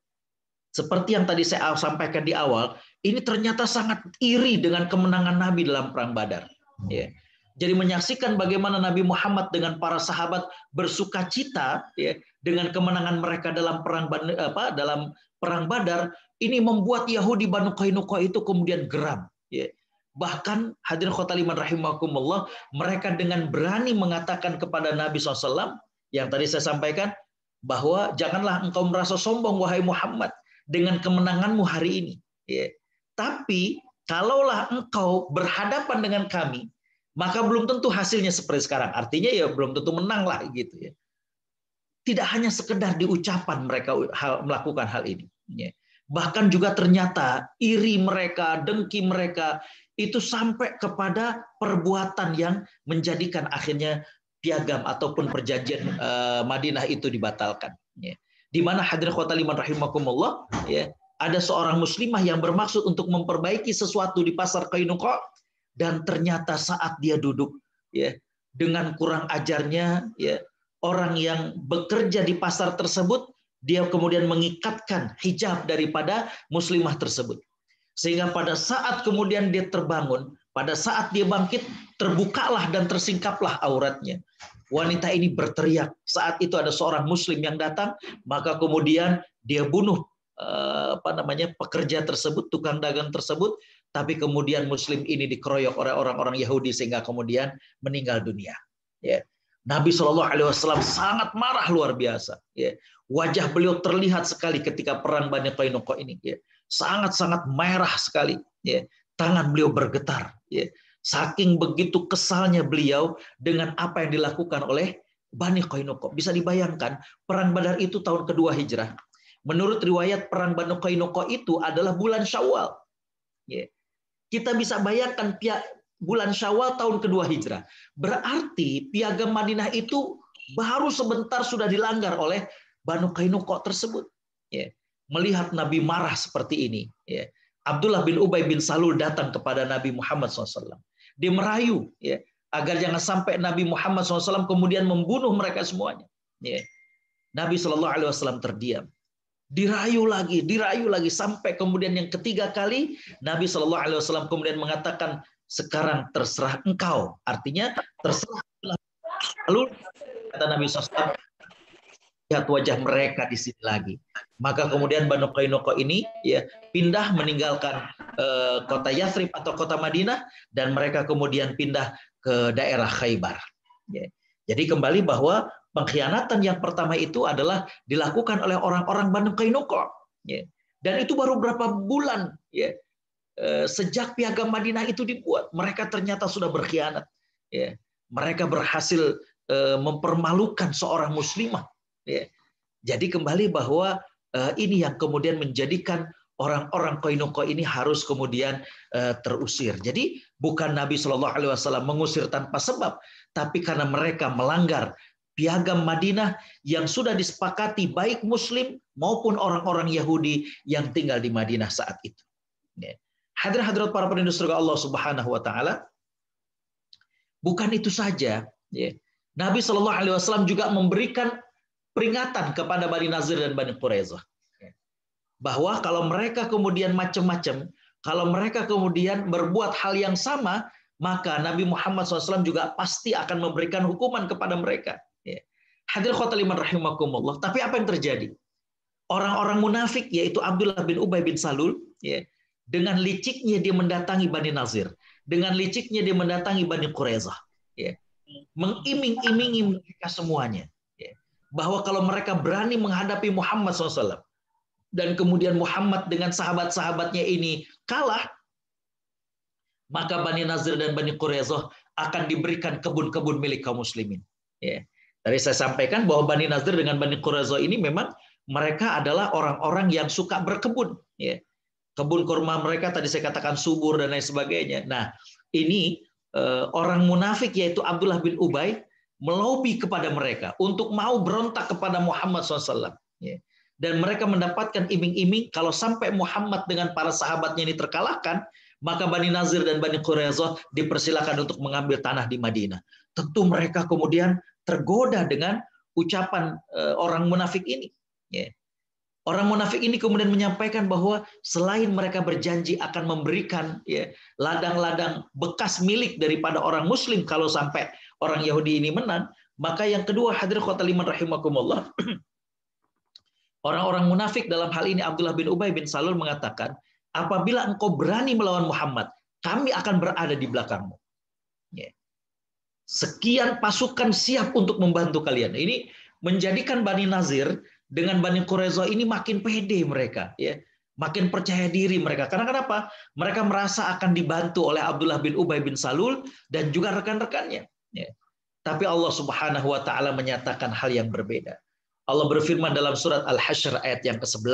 seperti yang tadi saya sampaikan di awal, ini ternyata sangat iri dengan kemenangan Nabi dalam perang Badar. Ya. Jadi menyaksikan bagaimana Nabi Muhammad dengan para sahabat bersukacita, ya, dengan kemenangan mereka dalam perang Badar, ini membuat Yahudi Banu Qainuqa itu kemudian geram. Ya. Bahkan hadirin khotul iman rahimakumullah, mereka dengan berani mengatakan kepada Nabi SAW, yang tadi saya sampaikan, bahwa janganlah engkau merasa sombong wahai Muhammad dengan kemenanganmu hari ini. Ya. Tapi kalaulah engkau berhadapan dengan kami, maka belum tentu hasilnya seperti sekarang. Artinya ya belum tentu menang lah gitu ya. Tidak hanya sekedar di ucapan mereka melakukan hal ini. Ya. Bahkan juga ternyata iri mereka, dengki mereka itu sampai kepada perbuatan yang menjadikan akhirnya piagam ataupun perjanjian Madinah itu dibatalkan. Ya. Di mana hadirin khotul iman rahimakumullah, ya, ada seorang muslimah yang bermaksud untuk memperbaiki sesuatu di pasar Qainuqa, dan ternyata saat dia duduk, ya, dengan kurang ajarnya, ya, orang yang bekerja di pasar tersebut, dia kemudian mengikatkan hijab daripada muslimah tersebut, sehingga pada saat kemudian dia terbangun, pada saat dia bangkit, terbukalah dan tersingkaplah auratnya. Wanita ini berteriak. Saat itu ada seorang muslim yang datang, maka kemudian dia bunuh pekerja tersebut, tukang dagang tersebut, tapi kemudian muslim ini dikeroyok oleh orang-orang Yahudi sehingga kemudian meninggal dunia. Ya. Nabi SAW sangat marah luar biasa. Ya. Wajah beliau terlihat sekali ketika perang Bani Qainuqa ini. Ya. Sangat-sangat merah sekali. Ya. Tangan beliau bergetar. Ya. Saking begitu kesalnya beliau dengan apa yang dilakukan oleh Bani Qainuqa. Bisa dibayangkan, perang Badar itu tahun kedua Hijrah. Menurut riwayat perang Bani Qainuqa itu adalah bulan Syawal. Kita bisa bayangkan bulan Syawal tahun kedua Hijrah. Berarti piagam Madinah itu baru sebentar sudah dilanggar oleh Bani Qainuqa tersebut. Melihat Nabi marah seperti ini, Abdullah bin Ubay bin Salul datang kepada Nabi Muhammad SAW. Dia merayu, ya, agar jangan sampai Nabi Muhammad SAW kemudian membunuh mereka semuanya. Ya. Nabi SAW terdiam. Dirayu lagi, sampai kemudian yang ketiga kali Nabi SAW kemudian mengatakan, sekarang terserah engkau. Artinya terserah. Lalu kata Nabi SAW, lihat wajah mereka di sini lagi. Maka kemudian Bani Qainuqa ini, ya, pindah meninggalkan kota Yathrib atau kota Madinah, dan mereka kemudian pindah ke daerah Khaybar. Ya. Jadi kembali bahwa pengkhianatan yang pertama itu adalah dilakukan oleh orang-orang Bani Qainuqa. Ya. Dan itu baru berapa bulan, ya, sejak piagam Madinah itu dibuat, mereka ternyata sudah berkhianat. Ya. Mereka berhasil mempermalukan seorang muslimah. Ya. Jadi kembali bahwa Ini yang kemudian menjadikan orang-orang Qainuqa ini harus kemudian terusir. Jadi bukan Nabi Shallallahu Alaihi Wasallam mengusir tanpa sebab, tapi karena mereka melanggar piagam Madinah yang sudah disepakati baik Muslim maupun orang-orang Yahudi yang tinggal di Madinah saat itu. Hadirat para penduduk surga Allah Subhanahu Wa Taala, bukan itu saja. Nabi Shallallahu Alaihi Wasallam juga memberikan peringatan kepada Bani Nazir dan Bani Quraisyah bahwa kalau mereka kemudian macam-macam, kalau mereka kemudian berbuat hal yang sama, maka Nabi Muhammad SAW juga pasti akan memberikan hukuman kepada mereka. Hadir khotaliman rahimakumullah. Tapi apa yang terjadi? Orang-orang munafik, yaitu Abdullah bin Ubay bin Salul, dengan liciknya dia mendatangi Bani Nazir, dengan liciknya dia mendatangi Bani Quraisyah, mengiming-imingi mereka semuanya, bahwa kalau mereka berani menghadapi Muhammad SAW, dan kemudian Muhammad dengan sahabat-sahabatnya ini kalah, maka Bani Nazir dan Bani Quraisyah akan diberikan kebun-kebun milik kaum muslimin. Tadi saya sampaikan bahwa Bani Nazir dengan Bani Quraisyah ini memang mereka adalah orang-orang yang suka berkebun. Kebun kurma mereka tadi saya katakan subur dan lain sebagainya. Nah, ini orang munafik yaitu Abdullah bin Ubay melobi kepada mereka untuk mau berontak kepada Muhammad SAW. Dan mereka mendapatkan iming-iming kalau sampai Muhammad dengan para sahabatnya ini terkalahkan, maka Bani Nazir dan Bani Quraisyah dipersilakan untuk mengambil tanah di Madinah. Tentu mereka kemudian tergoda dengan ucapan orang munafik ini. Orang munafik ini kemudian menyampaikan bahwa selain mereka berjanji akan memberikan ladang-ladang bekas milik daripada orang Muslim kalau sampai orang Yahudi ini menang, maka yang kedua, hadirin khotaliman rahimakumullah, orang-orang munafik dalam hal ini Abdullah bin Ubay bin Salul mengatakan, apabila engkau berani melawan Muhammad, kami akan berada di belakangmu. Sekian pasukan siap untuk membantu kalian. Ini menjadikan Bani Nazir dengan Bani Quraisyah ini makin pede mereka, makin percaya diri mereka. Karena kenapa? Mereka merasa akan dibantu oleh Abdullah bin Ubay bin Salul dan juga rekan-rekannya. Tapi Allah Subhanahu Wa Taala menyatakan hal yang berbeda. Allah berfirman dalam surat Al-Hasyr ayat yang ke-11.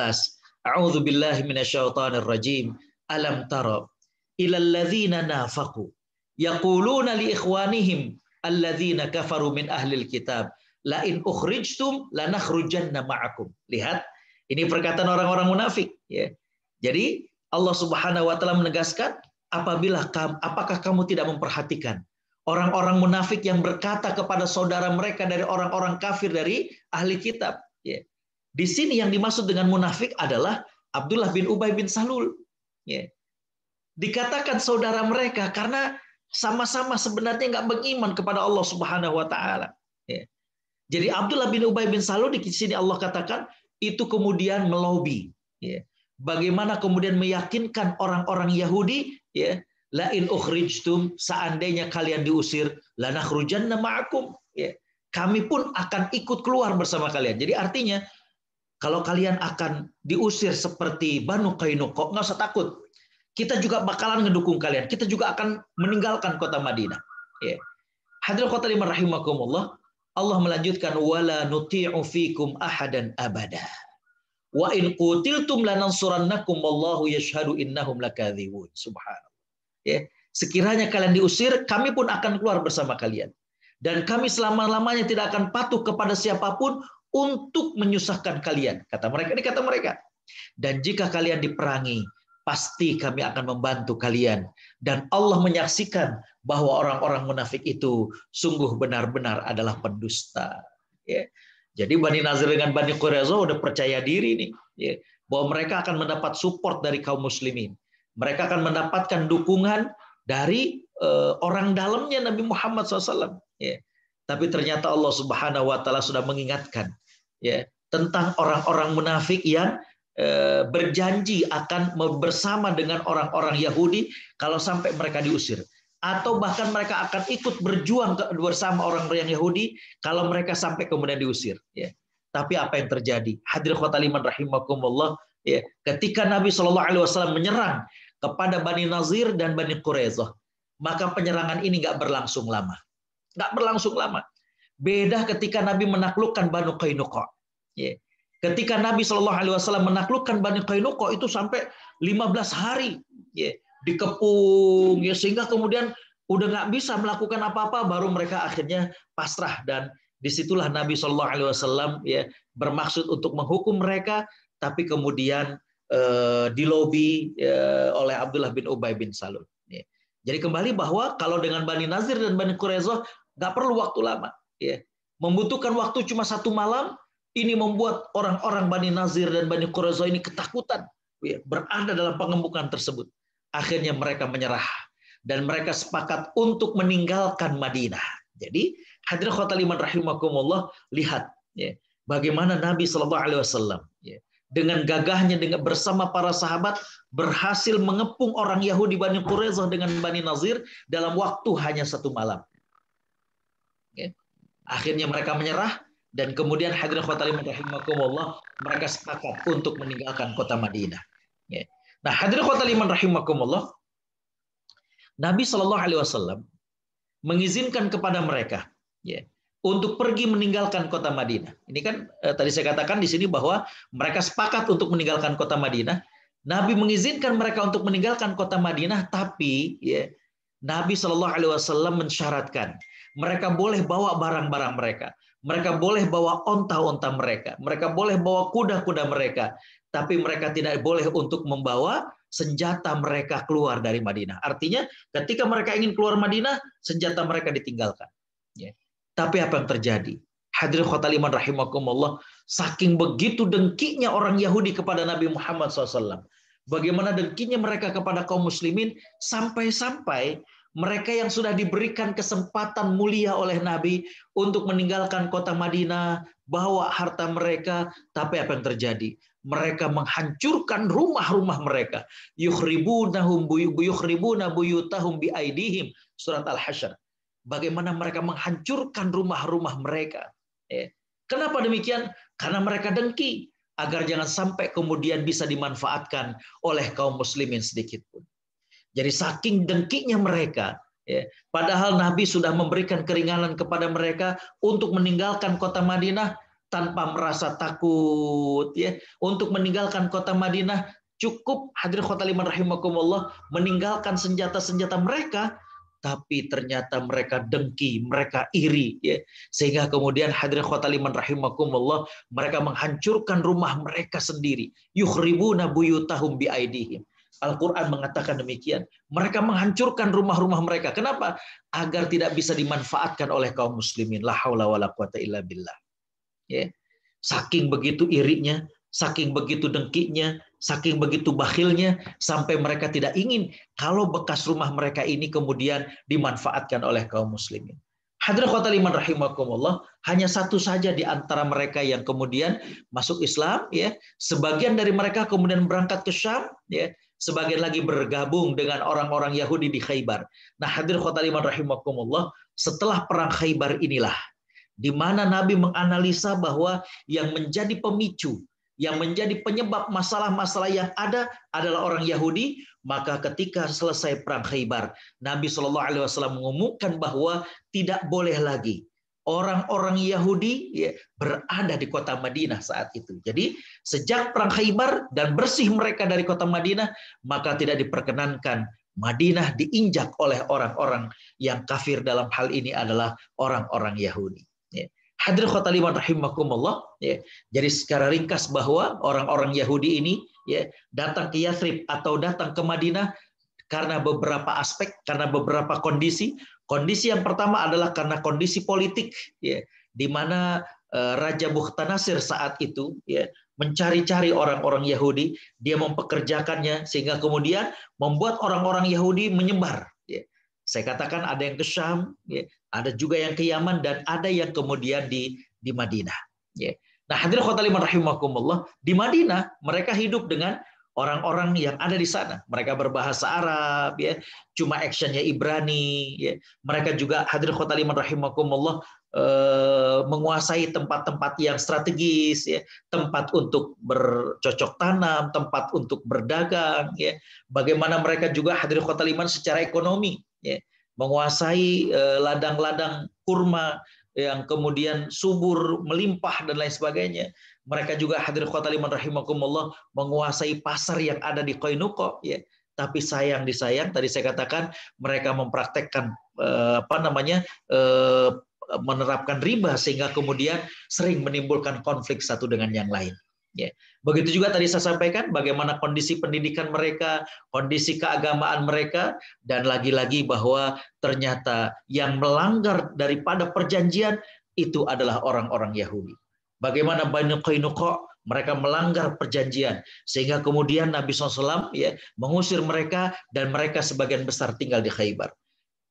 A'udzu billahi minasyaitonir rajim. Alam tara ilal ladzina nafaqu yaquluna li ikhwanihim alladzina kafaru min ahlil kitab la in ukhrijtum lanakhrujanna ma'akum. Lihat, ini perkataan orang-orang munafik, Jadi Allah Subhanahu Wa Taala menegaskan, apakah kamu tidak memperhatikan orang-orang munafik yang berkata kepada saudara mereka dari orang-orang kafir dari ahli kitab. Di sini yang dimaksud dengan munafik adalah Abdullah bin Ubay bin Salul. Dikatakan saudara mereka karena sama-sama sebenarnya nggak beriman kepada Allah Subhanahu Wa Taala. Jadi Abdullah bin Ubay bin Salul di sini Allah katakan itu kemudian melobi. Bagaimana kemudian meyakinkan orang-orang Yahudi, la in ukhrijtum, seandainya kalian diusir, lanakhrujanna ma'akum, kami pun akan ikut keluar bersama kalian. Jadi artinya kalau kalian akan diusir seperti Banu Qainuqa, nggak usah takut. Kita juga bakalan ngedukung kalian. Kita juga akan meninggalkan kota Madinah. Hadirin khotaliman rahimakumullah, Allah melanjutkan, wala nuti'u fikum ahadan abada. Wa in qutiltum lanansurannakum wallahu yashhadu innahum lakadzibun. Subhanallah. Sekiranya kalian diusir, kami pun akan keluar bersama kalian. Dan kami selama-lamanya tidak akan patuh kepada siapapun untuk menyusahkan kalian. Kata mereka, ini kata mereka. Dan jika kalian diperangi, pasti kami akan membantu kalian. Dan Allah menyaksikan bahwa orang-orang munafik itu sungguh benar-benar adalah pendusta. Jadi Bani Nazir dengan Bani Quraisyah udah percaya diri nih, bahwa mereka akan mendapat support dari kaum muslimin. Mereka akan mendapatkan dukungan dari orang dalamnya Nabi Muhammad SAW. Tapi ternyata Allah Subhanahu Wa Taala sudah mengingatkan tentang orang-orang munafik yang berjanji akan bersama dengan orang-orang Yahudi kalau sampai mereka diusir, atau bahkan mereka akan ikut berjuang bersama orang-orang Yahudi kalau mereka sampai kemudian diusir. Tapi apa yang terjadi? Hadirin khotaliman rahimakumullah, ketika Nabi SAW menyerang kepada Bani Nazir dan Bani Quraisyah, maka penyerangan ini nggak berlangsung lama. Nggak berlangsung lama. Beda ketika Nabi menaklukkan Banu Qainuqa. Ketika Nabi Shallallahu Alaihi Wasallam menaklukkan Bani Qainuqa itu sampai 15 hari, ya, dikepung, ya, sehingga kemudian udah nggak bisa melakukan apa-apa, baru mereka akhirnya pasrah, dan disitulah Nabi Shallallahu Alaihi Wasallam, ya, bermaksud untuk menghukum mereka, tapi kemudian dilobi oleh Abdullah bin Ubay bin Salul. Ya. Jadi kembali bahwa kalau dengan Bani Nazir dan Bani Quraisyah nggak perlu waktu lama, ya. Membutuhkan waktu cuma 1 malam. Ini membuat orang-orang Bani Nazir dan Bani Quraisyah ini ketakutan, ya, berada dalam pengembukan tersebut. Akhirnya mereka menyerah dan mereka sepakat untuk meninggalkan Madinah. Jadi hadirin khotul iman rahimakumullah, lihat, ya, bagaimana Nabi Shallallahu Alaihi Wasallam, ya, dengan gagahnya dengan bersama para sahabat berhasil mengepung orang Yahudi Bani Quraisyah dengan Bani Nazir dalam waktu hanya 1 malam. Ya. Akhirnya mereka menyerah. Dan kemudian hadirin khotul iman rahimakumullah, mereka sepakat untuk meninggalkan kota Madinah. Nah, hadirin khotul iman rahimakumullah, Nabi Shallallahu Alaihi Wasallam mengizinkan kepada mereka, ya, untuk pergi meninggalkan kota Madinah. Ini kan tadi saya katakan di sini bahwa mereka sepakat untuk meninggalkan kota Madinah. Nabi mengizinkan mereka untuk meninggalkan kota Madinah, tapi, ya, Nabi Shallallahu Alaihi Wasallam mensyaratkan mereka boleh bawa barang-barang mereka. Mereka boleh bawa onta-onta mereka. Mereka boleh bawa kuda-kuda mereka. Tapi mereka tidak boleh untuk membawa senjata mereka keluar dari Madinah. Artinya ketika mereka ingin keluar Madinah, senjata mereka ditinggalkan. Ya. Tapi apa yang terjadi? Hadirin khotul iman rahimakumullah, saking begitu dengkinya orang Yahudi kepada Nabi Muhammad SAW. Bagaimana dengkinya mereka kepada kaum muslimin, sampai-sampai mereka yang sudah diberikan kesempatan mulia oleh Nabi untuk meninggalkan kota Madinah, bawa harta mereka, tapi apa yang terjadi? Mereka menghancurkan rumah-rumah mereka. Yukhribuna buyutahum biaidihim. Surat Al-Hasyr. Bagaimana mereka menghancurkan rumah-rumah mereka. Kenapa demikian? Karena mereka dengki, agar jangan sampai kemudian bisa dimanfaatkan oleh kaum muslimin sedikit pun. Jadi saking dengkinya mereka, ya, padahal Nabi sudah memberikan keringanan kepada mereka untuk meninggalkan kota Madinah tanpa merasa takut, ya. Untuk meninggalkan kota Madinah cukup, hadirin khotul iman rahimakumullah, meninggalkan senjata-senjata mereka, tapi ternyata mereka dengki, mereka iri, ya. Sehingga kemudian hadirin khotul iman rahimakumullah, mereka menghancurkan rumah mereka sendiri. Yukhribuna buyutahum biaidihim. Al-Quran mengatakan demikian. Mereka menghancurkan rumah-rumah mereka. Kenapa? Agar tidak bisa dimanfaatkan oleh kaum muslimin. La haula wa la quwata illa billah. Ya. Saking begitu irinya, saking begitu dengkinya, saking begitu bakhilnya, sampai mereka tidak ingin kalau bekas rumah mereka ini kemudian dimanfaatkan oleh kaum muslimin. Hadirin khotul iman rahimakumullah, hanya satu saja di antara mereka yang kemudian masuk Islam, ya. Sebagian dari mereka kemudian berangkat ke Syam, ya. Sebagian lagi bergabung dengan orang-orang Yahudi di Khaybar. Nah, hadirin khotul iman rahimakumullah, setelah perang Khaybar inilah di mana Nabi menganalisa bahwa yang menjadi pemicu, yang menjadi penyebab masalah-masalah yang ada adalah orang Yahudi. Maka ketika selesai perang Khaybar, Nabi Shallallahu Alaihi Wasallam mengumumkan bahwa tidak boleh lagi orang-orang Yahudi, ya, berada di kota Madinah saat itu. Jadi sejak perang Khaybar dan bersih mereka dari kota Madinah, maka tidak diperkenankan Madinah diinjak oleh orang-orang yang kafir, dalam hal ini adalah orang-orang Yahudi. Ya. Hadirin khotul iman rahimakumullah, ya. Jadi secara ringkas bahwa orang-orang Yahudi ini, ya, datang ke Yathrib atau datang ke Madinah karena beberapa aspek, karena beberapa kondisi. Kondisi yang pertama adalah karena kondisi politik, ya, di mana Raja Bukhtanasir saat itu, ya, mencari-cari orang-orang Yahudi, dia mempekerjakannya sehingga kemudian membuat orang-orang Yahudi menyebar. Ya. Saya katakan ada yang ke Syam, ya, ada juga yang ke Yaman, dan ada yang kemudian di Madinah. Ya. Nah, hadirin khotul iman rahimakumullah, di Madinah mereka hidup dengan orang-orang yang ada di sana. Mereka berbahasa Arab, ya, cuma actionnya Ibrani, ya. Mereka juga, hadirin khotul iman rahimakumullah, menguasai tempat-tempat yang strategis, ya, tempat untuk bercocok tanam, tempat untuk berdagang, ya. Bagaimana mereka juga, hadirin khotul iman, secara ekonomi, ya, menguasai ladang-ladang kurma yang kemudian subur, melimpah, dan lain sebagainya. Mereka juga hadirin khotimah rahimakumullah menguasai pasar yang ada di Qainuqa, ya. Tapi sayang disayang, tadi saya katakan mereka mempraktekkan menerapkan riba sehingga kemudian sering menimbulkan konflik satu dengan yang lain. Ya. Begitu juga tadi saya sampaikan bagaimana kondisi pendidikan mereka, kondisi keagamaan mereka, dan lagi-lagi bahwa ternyata yang melanggar daripada perjanjian itu adalah orang-orang Yahudi. Bagaimana Bani Qainuqa mereka melanggar perjanjian sehingga kemudian Nabi SAW ya mengusir mereka dan mereka sebagian besar tinggal di Khaybar.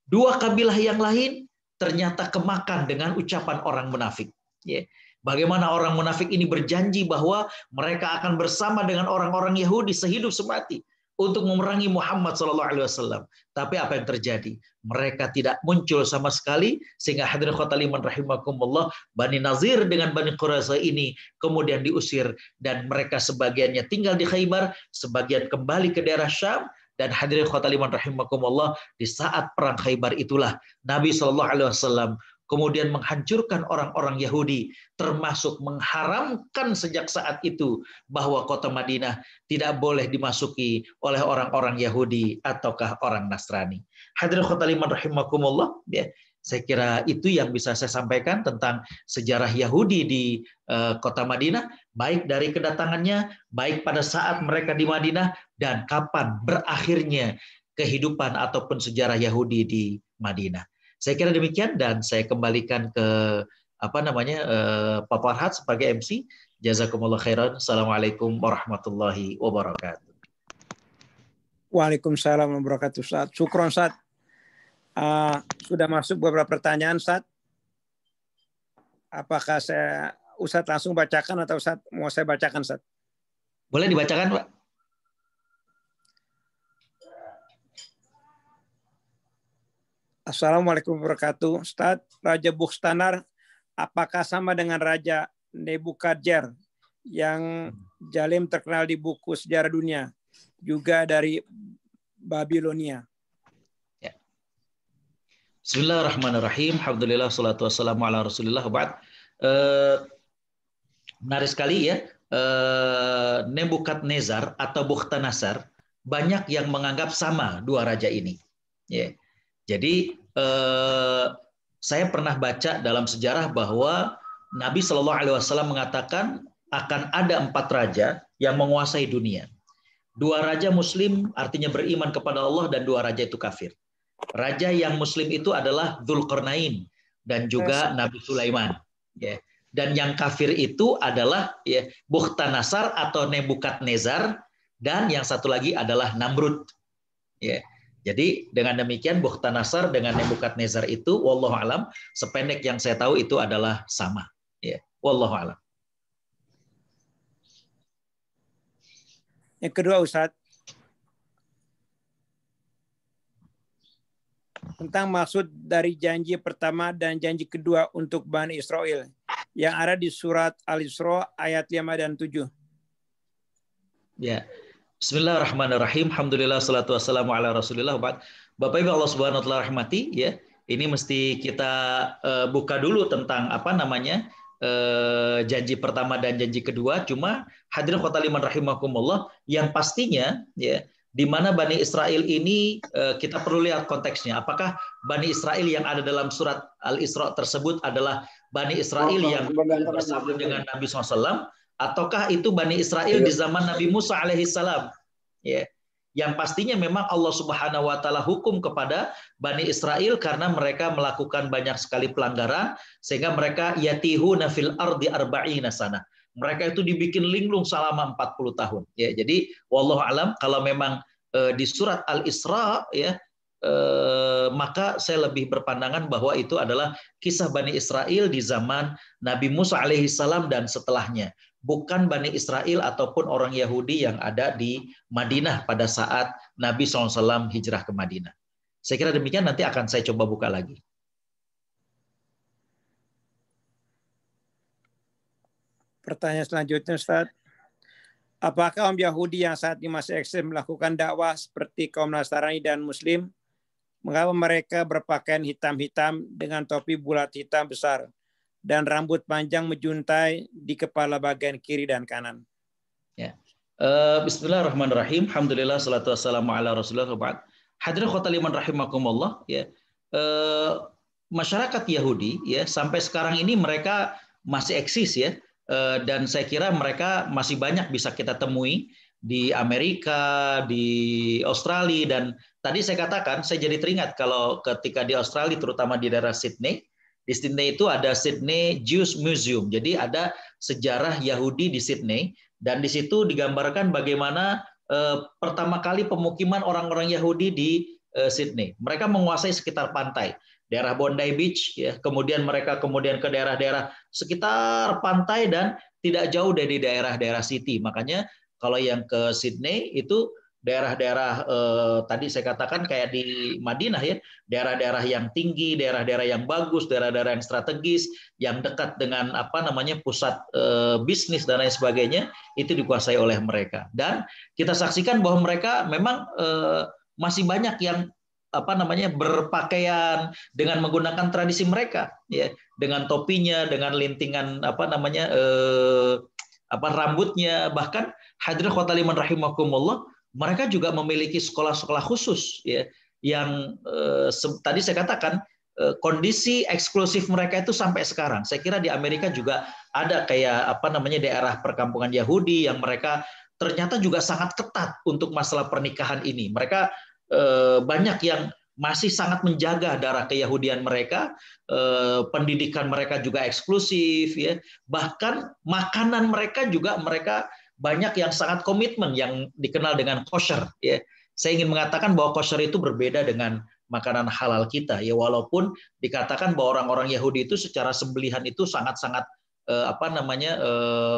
Dua kabilah yang lain ternyata kemakan dengan ucapan orang munafik. Ya. Bagaimana orang munafik ini berjanji bahwa mereka akan bersama dengan orang-orang Yahudi sehidup semati untuk memerangi Muhammad SAW. Tapi apa yang terjadi? Mereka tidak muncul sama sekali sehingga hadirin khotimah rahimakumullah, Bani Nazir dengan Bani Quraisyah ini kemudian diusir dan mereka sebagiannya tinggal di Khaybar, sebagian kembali ke daerah Syam. Dan hadirin khotimah rahimakumullah, di saat perang Khaybar itulah Nabi SAW kemudian menghancurkan orang-orang Yahudi, termasuk mengharamkan sejak saat itu bahwa kota Madinah tidak boleh dimasuki oleh orang-orang Yahudi ataukah orang Nasrani. Hadirin khotimah rahimakumullah, ya. Saya kira itu yang bisa saya sampaikan tentang sejarah Yahudi di kota Madinah, baik dari kedatangannya, baik pada saat mereka di Madinah, dan kapan berakhirnya kehidupan ataupun sejarah Yahudi di Madinah. Saya kira demikian dan saya kembalikan ke Pak Farhad sebagai MC. Jazakumullah khairan. Assalamualaikum warahmatullahi wabarakatuh. Waalaikumsalam warahmatullahi wabarakatuh. Ustaz. Syukron, Ustaz. Sudah masuk beberapa pertanyaan, Ustaz. Apakah Ustaz langsung bacakan atau Ustaz mau saya bacakan, Ustaz? Boleh dibacakan, Pak. Assalamualaikum warahmatullahi wabarakatuh. Ustaz, Raja Bukhtanar apakah sama dengan Raja Nebukadnezar yang jalim terkenal di buku sejarah dunia, juga dari Babilonia? Ya. Bismillahirrahmanirrahim. Alhamdulillah, salatu wassalamu ala rasulillah. Menarik sekali ya. Nebukadnezar atau Bukhtanasar banyak yang menganggap sama dua raja ini. Ya. Jadi saya pernah baca dalam sejarah bahwa Nabi SAW mengatakan akan ada 4 raja yang menguasai dunia. 2 raja Muslim artinya beriman kepada Allah dan 2 raja itu kafir. Raja yang Muslim itu adalah Dzulqarnain dan juga Nabi Sulaiman. Ya. Dan yang kafir itu adalah ya, Bukhtanasar atau Nebukadnezar dan yang satu lagi adalah Namrud. Ya. Jadi dengan demikian Bukhtanasar dengan Nebukadnezar itu wallahu alam sependek yang saya tahu itu adalah sama. Ya, wallahu alam. Yang kedua, Ustaz, tentang maksud dari janji pertama dan janji kedua untuk Bani Israel yang ada di surat Al-Isra ayat 5 dan 7. Ya. Bismillahirrahmanirrahim. Alhamdulillah salatu wassalamu ala Rasulillah. Bapak Ibu Allah Subhanahu wa taala rahmati ya. Ini mesti kita buka dulu tentang janji pertama dan janji kedua. Cuma hadirin khotimah rahimakumullah yang pastinya ya di mana Bani Israel ini kita perlu lihat konteksnya. Apakah Bani Israel yang ada dalam surat Al-Isra tersebut adalah Bani Israel yang bersama dengan Nabi SAW? Ataukah itu Bani Israel di zaman Nabi Musa alaihissalam? Ya. Yang pastinya memang Allah Subhanahu wa taala hukum kepada Bani Israel karena mereka melakukan banyak sekali pelanggaran sehingga mereka yatihuna fil ardi arba'ina sana. Mereka itu dibikin linglung selama 40 tahun. Ya, jadi wallahu alam kalau memang di surat Al-Isra ya maka saya lebih berpandangan bahwa itu adalah kisah Bani Israel di zaman Nabi Musa alaihissalam dan setelahnya. Bukan Bani Israel ataupun orang Yahudi yang ada di Madinah pada saat Nabi SAW hijrah ke Madinah. Saya kira demikian, nanti akan saya coba buka lagi. Pertanyaan selanjutnya, Ustaz. Apakah kaum Yahudi yang saat ini masih ekstrem melakukan dakwah seperti kaum Nasrani dan Muslim, mengapa mereka berpakaian hitam-hitam dengan topi bulat hitam besar dan rambut panjang menjuntai di kepala bagian kiri dan kanan. Ya. Bismillahirrahmanirrahim. Alhamdulillah salatu wassalamu ala Rasulillah wa ba'd. Hadirin khotaliman rahimakumullah, ya. Masyarakat Yahudi ya sampai sekarang ini mereka masih eksis ya. Dan saya kira mereka masih banyak bisa kita temui di Amerika, di Australia, dan tadi saya katakan, saya jadi teringat kalau ketika di Australia, terutama di daerah Sydney, di Sydney itu ada Sydney Jewish Museum, jadi ada sejarah Yahudi di Sydney, dan di situ digambarkan bagaimana pertama kali pemukiman orang-orang Yahudi di Sydney. Mereka menguasai sekitar pantai, daerah Bondi Beach, ya. Kemudian mereka ke daerah-daerah sekitar pantai dan tidak jauh dari daerah-daerah city. Makanya kalau yang ke Sydney itu daerah-daerah tadi saya katakan kayak di Madinah ya, daerah-daerah yang tinggi, daerah-daerah yang bagus, daerah-daerah yang strategis, yang dekat dengan pusat bisnis dan lain sebagainya, itu dikuasai oleh mereka. Dan kita saksikan bahwa mereka memang masih banyak yang berpakaian dengan menggunakan tradisi mereka, ya, dengan topinya, dengan lintingan rambutnya, bahkan hadirin khotaliman rahimakumullah, mereka juga memiliki sekolah-sekolah khusus ya, yang tadi saya katakan kondisi eksklusif mereka itu sampai sekarang. Saya kira di Amerika juga ada kayak daerah perkampungan Yahudi yang mereka ternyata juga sangat ketat untuk masalah pernikahan ini. Mereka banyak yang masih sangat menjaga darah keyahudian mereka, pendidikan mereka juga eksklusif, ya. Bahkan makanan mereka juga mereka banyak yang sangat komitmen yang dikenal dengan kosher, ya. Saya ingin mengatakan bahwa kosher itu berbeda dengan makanan halal kita, ya, walaupun dikatakan bahwa orang-orang Yahudi itu secara sembelihan itu sangat-sangat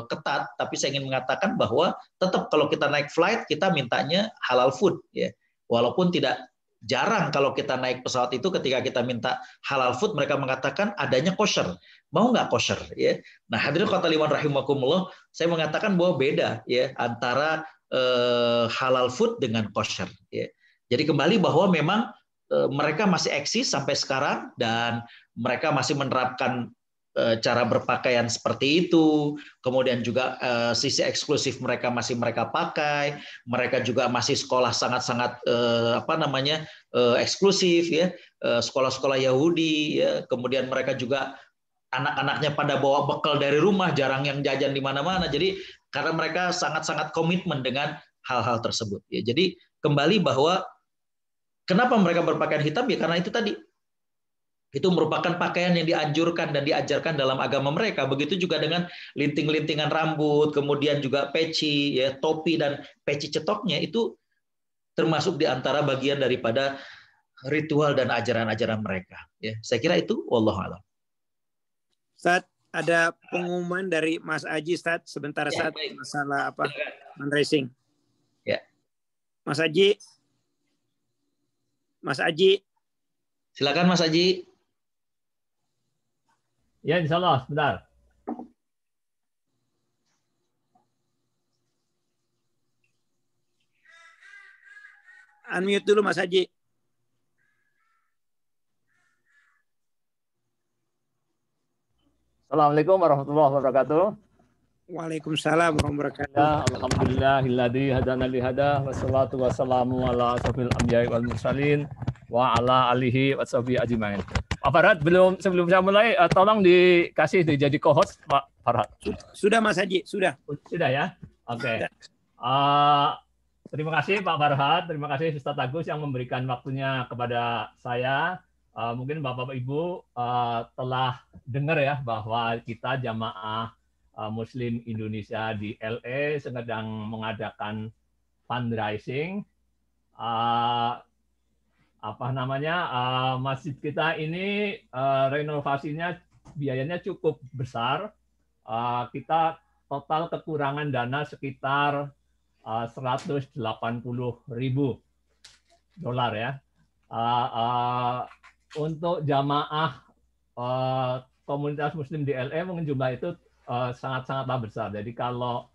ketat, tapi saya ingin mengatakan bahwa tetap kalau kita naik flight kita mintanya halal food, ya. Walaupun tidak jarang kalau kita naik pesawat itu ketika kita minta halal food mereka mengatakan adanya kosher. Mau nggak kosher, ya? Nah, hadirin khotaliman rahimakumullah, saya mengatakan bahwa beda ya antara halal food dengan kosher, ya. Jadi kembali bahwa memang mereka masih eksis sampai sekarang dan mereka masih menerapkan cara berpakaian seperti itu, kemudian juga sisi eksklusif mereka masih mereka pakai, mereka juga masih sekolah sangat-sangat eksklusif ya, sekolah-sekolah Yahudi ya, kemudian mereka juga anak-anaknya pada bawa bekal dari rumah, jarang yang jajan di mana-mana. Jadi karena mereka sangat-sangat komitmen dengan hal-hal tersebut ya. Jadi kembali bahwa kenapa mereka berpakaian hitam ya karena itu tadi. Itu merupakan pakaian yang dianjurkan dan diajarkan dalam agama mereka. Begitu juga dengan linting-lintingan rambut, kemudian juga peci, ya, topi dan peci cetoknya itu termasuk di antara bagian daripada ritual dan ajaran-ajaran mereka. Ya, saya kira itu wallahu a'lam. Ustaz, ada pengumuman dari Mas Aji, Ustaz, sebentar Ustaz, ya, masalah fundraising. Ya. Mas Aji. Silakan Mas Aji. Ya, insya Allah, sebentar. Unmute dulu Mas Haji. Assalamualaikum warahmatullahi wabarakatuh. Waalaikumsalam warahmatullahi wabarakatuh. Ya, alhamdulillahilladzi hadana li hada wassalatu wassalamu ala asrofil anbiya'i wal mursalin wa ala alihi washabihi ajmain. Pak Farhad, sebelum saya mulai, tolong dikasih jadi co-host, Pak Farhad. Sudah Mas Haji, sudah. Sudah ya? Oke. Terima kasih Pak Farhad, terima kasih Ustaz Agus yang memberikan waktunya kepada saya. Mungkin Bapak Ibu telah dengar ya bahwa kita jamaah Muslim Indonesia di LA sedang mengadakan fundraising. Masjid kita ini renovasinya biayanya cukup besar. Kita total kekurangan dana sekitar $180.000 ya. Untuk jamaah komunitas Muslim di LA mungkin jumlah itu sangat-sangatlah besar. Jadi kalau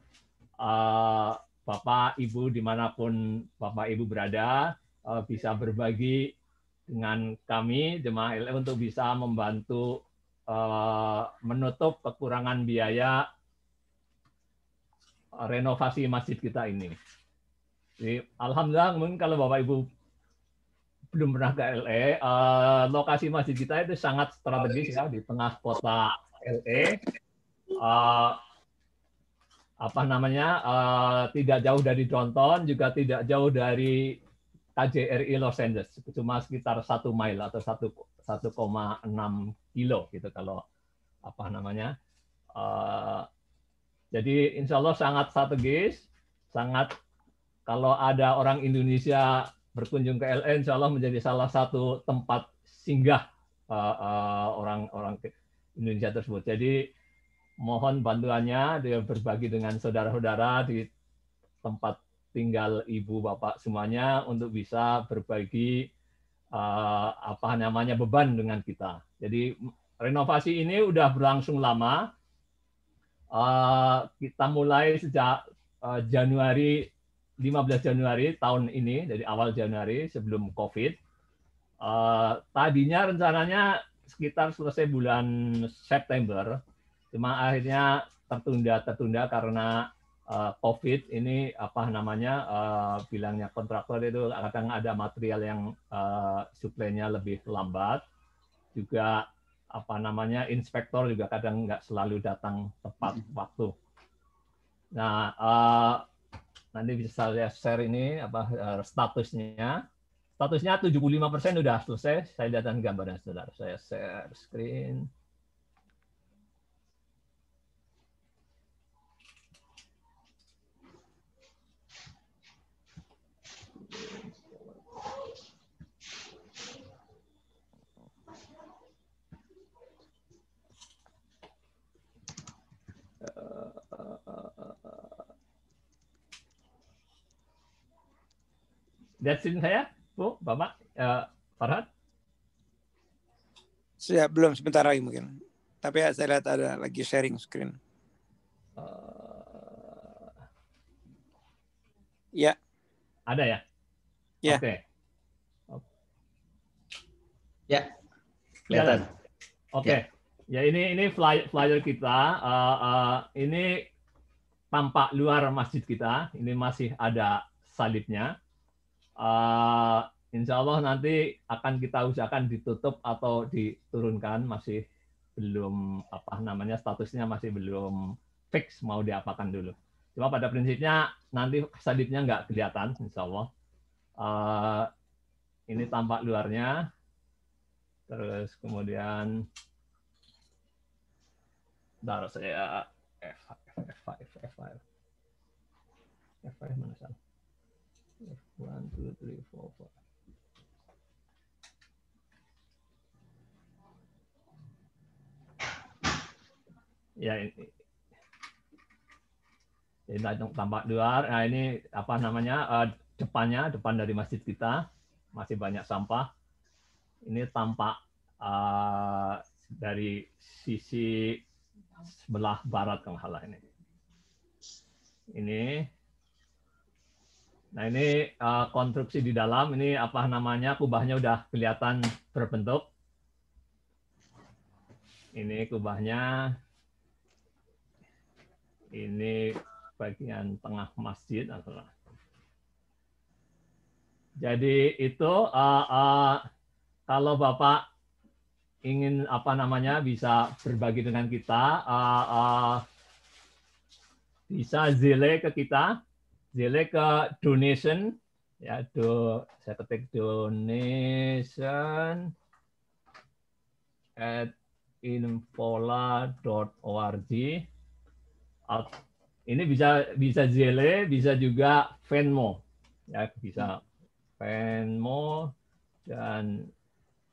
Bapak Ibu dimanapun Bapak Ibu berada bisa berbagi dengan kami jemaah LA untuk bisa membantu menutup kekurangan biaya renovasi masjid kita ini. Jadi, alhamdulillah, mungkin kalau Bapak Ibu belum pernah ke LA, lokasi masjid kita itu sangat strategis ya, di tengah kota LA. Tidak jauh dari downtown, juga tidak jauh dari KJRI Los Angeles, cuma sekitar 1 mile atau 1,6 kilo gitu kalau jadi insya Allah sangat strategis, sangat kalau ada orang Indonesia berkunjung ke LA, insya Allah menjadi salah satu tempat singgah orang-orang Indonesia tersebut. Jadi mohon bantuannya, dia berbagi dengan saudara-saudara di tempat tinggal ibu bapak semuanya untuk bisa berbagi beban dengan kita. Jadi renovasi ini udah berlangsung lama. Kita mulai sejak 15 Januari tahun ini, dari awal Januari sebelum COVID. Tadinya rencananya sekitar selesai bulan September. Cuma akhirnya tertunda karena COVID ini bilangnya kontraktor itu kadang ada material yang suplainya lebih lambat, juga inspektor juga kadang nggak selalu datang tepat waktu. Nah, nanti bisa saya share ini statusnya. Statusnya 75% sudah selesai. Saya lihatkan gambarnya, saudara. Saya share screen. Lihat screen saya, Bu, Bapak, Farhad? Saya belum, sebentar lagi mungkin. Tapi saya lihat ada lagi sharing screen. Ya. Ada ya? Ya. Oke. Ya, kelihatan. Oke. Ya, ini flyer kita. Ini tampak luar masjid kita. Ini masih ada salibnya. Insya Allah nanti akan kita usahakan ditutup atau diturunkan, masih belum statusnya masih belum fix mau diapakan dulu. Cuma pada prinsipnya nanti salibnya nggak kelihatan, Insya Allah. Ini tampak luarnya, terus kemudian saya F5 mana salah? 1, 2, 3, 4, 5. Ya, ini tampak luar. Nah, ini depan dari masjid kita masih banyak sampah. Ini tampak dari sisi sebelah barat kalau salah ini. Nah, ini konstruksi di dalam, ini kubahnya udah kelihatan berbentuk. Ini kubahnya. Ini bagian tengah masjid. Jadi itu kalau Bapak ingin bisa berbagi dengan kita, bisa Zelle ke kita. Zelle ke donation, ya, saya ketik donation @infola.org. Ini bisa Zelle, bisa juga Venmo, ya, bisa Venmo dan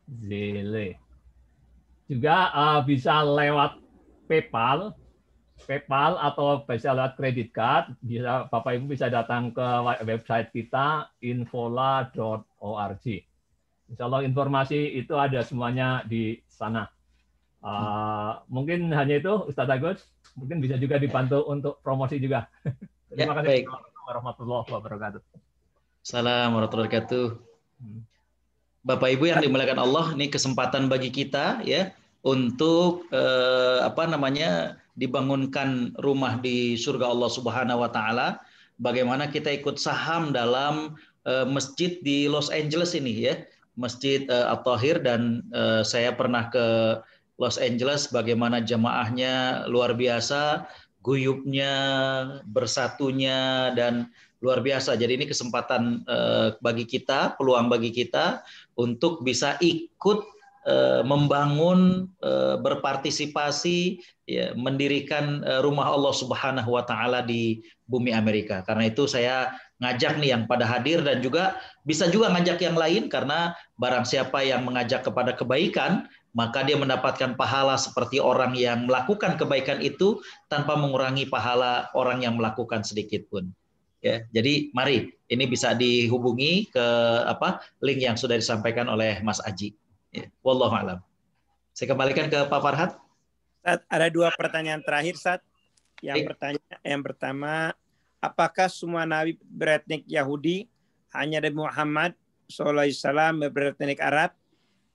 Zelle. Juga bisa lewat PayPal atau bisa lewat kredit card. Bisa Bapak Ibu bisa datang ke website kita infola.org. Insya Allah informasi itu ada semuanya di sana. Mungkin hanya itu, Ustadz Agus. Mungkin bisa juga dibantu untuk promosi juga. Terima kasih. Assalamualaikum warahmatullahi wabarakatuh. Assalamualaikum warahmatullahi wabarakatuh. Bapak Ibu yang dimuliakan Allah, ini kesempatan bagi kita ya untuk dibangunkan rumah di surga Allah Subhanahu wa taala. Bagaimana kita ikut saham dalam masjid di Los Angeles ini ya, Masjid At-Tahir, dan saya pernah ke Los Angeles, bagaimana jamaahnya luar biasa, guyupnya, bersatunya, dan luar biasa. Jadi ini kesempatan bagi kita, peluang bagi kita untuk bisa ikut membangun, berpartisipasi, ya, mendirikan rumah Allah Subhanahu wa taala di bumi Amerika. Karena itu saya ngajak nih yang pada hadir, dan juga bisa juga ngajak yang lain, karena barang siapa yang mengajak kepada kebaikan, maka dia mendapatkan pahala seperti orang yang melakukan kebaikan itu tanpa mengurangi pahala orang yang melakukan sedikit pun. Ya, jadi mari ini bisa dihubungi ke link yang sudah disampaikan oleh Mas Aji. Ya, wallahu a'lam. Saya kembalikan ke Pak Farhat. Sat, ada 2 pertanyaan terakhir, Sat. Yang pertama, apakah semua nabi beretnik Yahudi? Hanya Nabi Muhammad SAW beretnik Arab?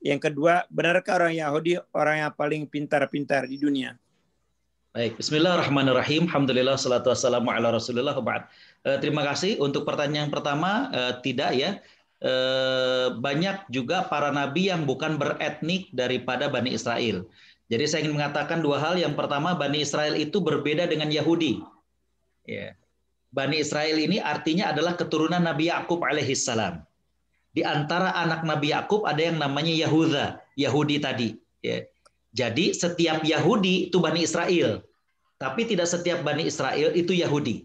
Yang kedua, benarkah orang Yahudi orang yang paling pintar-pintar di dunia? Baik, bismillahirrahmanirrahim. Alhamdulillah, salatu wassalamu ala rasulillah. Terima kasih. Untuk pertanyaan pertama, tidak ya. Banyak juga para nabi yang bukan beretnik daripada Bani Israel. Jadi saya ingin mengatakan 2 hal. Yang pertama, Bani Israel itu berbeda dengan Yahudi. Ya. Bani Israel ini artinya adalah keturunan Nabi Yakub alaihissalam. Di antara anak Nabi Yakub ada yang namanya Yahuda, Yahudi tadi. Ya. Jadi setiap Yahudi itu Bani Israel, tapi tidak setiap Bani Israel itu Yahudi.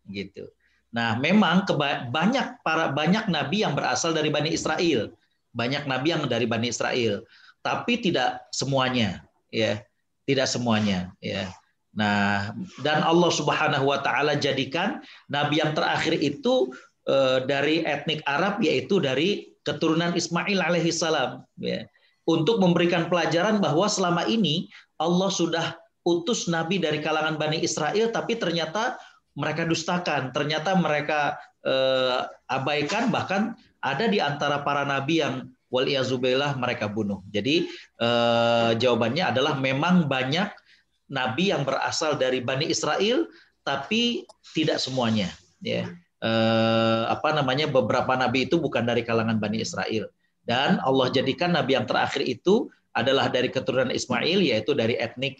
Gitu. Nah, memang banyak nabi yang berasal dari Bani Israel, banyak nabi yang dari Bani Israel, tapi tidak semuanya, ya, tidak semuanya, ya. Nah, dan Allah Subhanahu wa taala jadikan nabi yang terakhir itu dari etnik Arab, yaitu dari keturunan Ismail alaihissalam, ya, untuk memberikan pelajaran bahwa selama ini Allah sudah utus nabi dari kalangan Bani Israel, tapi ternyata mereka dustakan, ternyata mereka abaikan, bahkan ada di antara para nabi yang waliyazubillah mereka bunuh. Jadi jawabannya adalah memang banyak nabi yang berasal dari Bani Israel, tapi tidak semuanya, ya. Beberapa nabi itu bukan dari kalangan Bani Israel, dan Allah jadikan nabi yang terakhir itu adalah dari keturunan Ismail, yaitu dari etnik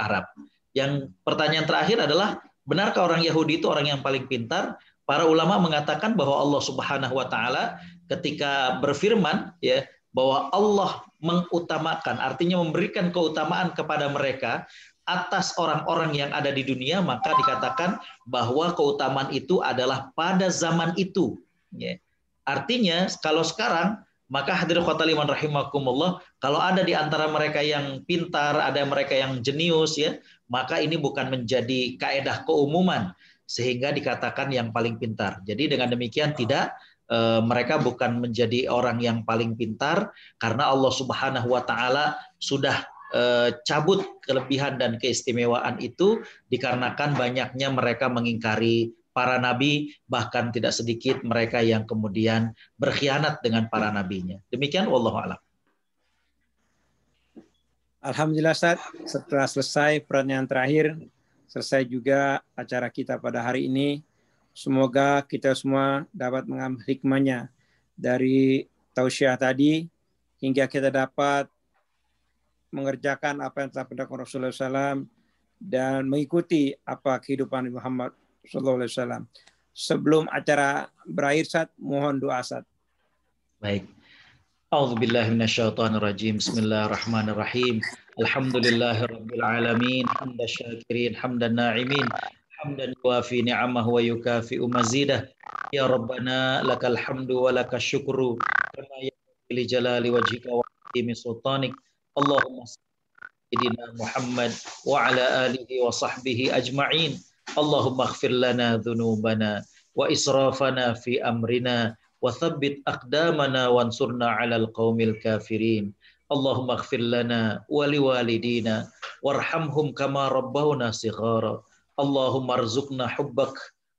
Arab. Yang pertanyaan terakhir adalah, benarkah orang Yahudi itu orang yang paling pintar? Para ulama mengatakan bahwa Allah Subhanahu wa taala ketika berfirman, ya, bahwa Allah mengutamakan, artinya memberikan keutamaan kepada mereka atas orang-orang yang ada di dunia, maka dikatakan bahwa keutamaan itu adalah pada zaman itu. Ya. Artinya kalau sekarang, maka hadirin khotaliman rahimakumullah, kalau ada di antara mereka yang pintar, ada mereka yang jenius, ya, maka ini bukan menjadi kaedah keumuman sehingga dikatakan yang paling pintar. Jadi dengan demikian tidak, mereka bukan menjadi orang yang paling pintar, karena Allah Subhanahu wa taala sudah cabut kelebihan dan keistimewaan itu dikarenakan banyaknya mereka mengingkari para nabi, bahkan tidak sedikit mereka yang kemudian berkhianat dengan para nabinya. Demikian, wallahu a'lam. Alhamdulillah, Ustaz, setelah selesai pertanyaan terakhir, selesai juga acara kita pada hari ini. Semoga kita semua dapat mengambil hikmahnya dari tausiah tadi, hingga kita dapat mengerjakan apa yang telah diperintahkan Rasulullah SAW dan mengikuti apa kehidupan Muhammad SAW. Sebelum acara berakhir, Ustaz, mohon doa, Ustaz. Baik. A'udzubillahi minasyaitonirrajim. Bismillahirrahmanirrahim. Alhamdulillahirabbil alamin. Hamdan syakirin, hamdan na'imin, hamdan yuwafi ni'amahu wa yukafi'u mazidah. Ya Rabbana lakal hamdu wa lakas syukru kama yanbaghi li jalali wajhika wa 'azimi sultanik. Allahumma sayyidina Muhammad wa ala alihi wa sahbihi ajma'in. Allahumma ighfir lana dhunubana wa israfana fi amrina wa thabbit aqdamana wansurna 'alal qaumil kafirin. Allahumma ighfir lana wa liwalidina warhamhum kama rabbawna shighara. Allahumma arzuqna hubbak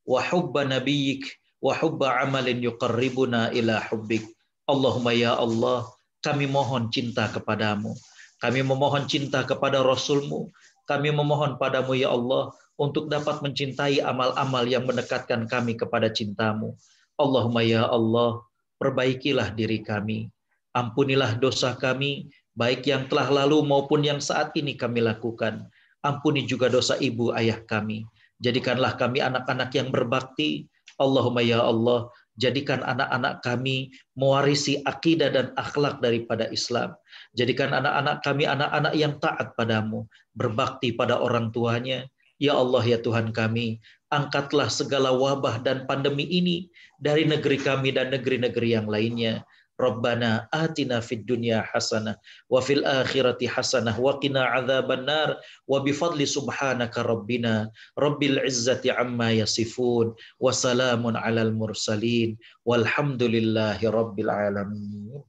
wa hubba nabiyyik wa hubba amalin yuqarribuna ila hubbik. Allahumma ya Allah, kami mohon cinta kepadamu, Kami memohon cinta kepada Rasul-Mu. Kami memohon padamu ya Allah untuk dapat mencintai amal-amal yang mendekatkan kami kepada cinta-Mu. Allahumma ya Allah, perbaikilah diri kami. Ampunilah dosa kami, baik yang telah lalu maupun yang saat ini kami lakukan. Ampuni juga dosa ibu ayah kami. Jadikanlah kami anak-anak yang berbakti. Allahumma ya Allah, jadikan anak-anak kami mewarisi akidah dan akhlak daripada Islam. Jadikan anak-anak kami anak-anak yang taat padamu, berbakti pada orang tuanya. Ya Allah ya Tuhan kami, angkatlah segala wabah dan pandemi ini dari negeri kami dan negeri-negeri yang lainnya. Rabbana atina fid dunya hasanah wa fil akhirati hasanah wa qina adzabannar wa bifadli subhanaka rabbina rabbil izzati amma yasifun wa salamun alal mursalin walhamdulillahi rabbil alamin.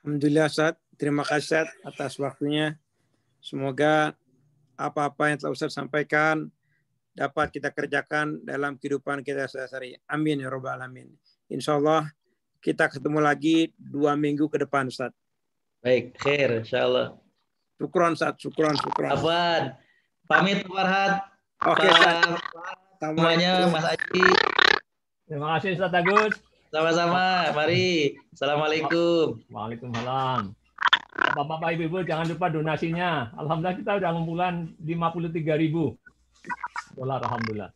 Alhamdulillah Ustaz, terima kasih Ustaz atas waktunya. Semoga apa-apa yang telah Ustaz sampaikan dapat kita kerjakan dalam kehidupan kita sehari-hari. Amin ya rabbal alamin. Insya Allah kita ketemu lagi 2 minggu ke depan Ustaz. Baik, khair insyaallah. Syukron Ustaz, syukron. Afwan. Pamit Farhad. Oke Ustaz. Semuanya Mas Aji. Terima kasih Ustaz Agus. Sama-sama. Mari. Assalamualaikum. Waalaikumsalam. Bapak-bapak, ibu-ibu jangan lupa donasinya. Alhamdulillah kita udah ngumpulan 53.000 dolar. Alhamdulillah.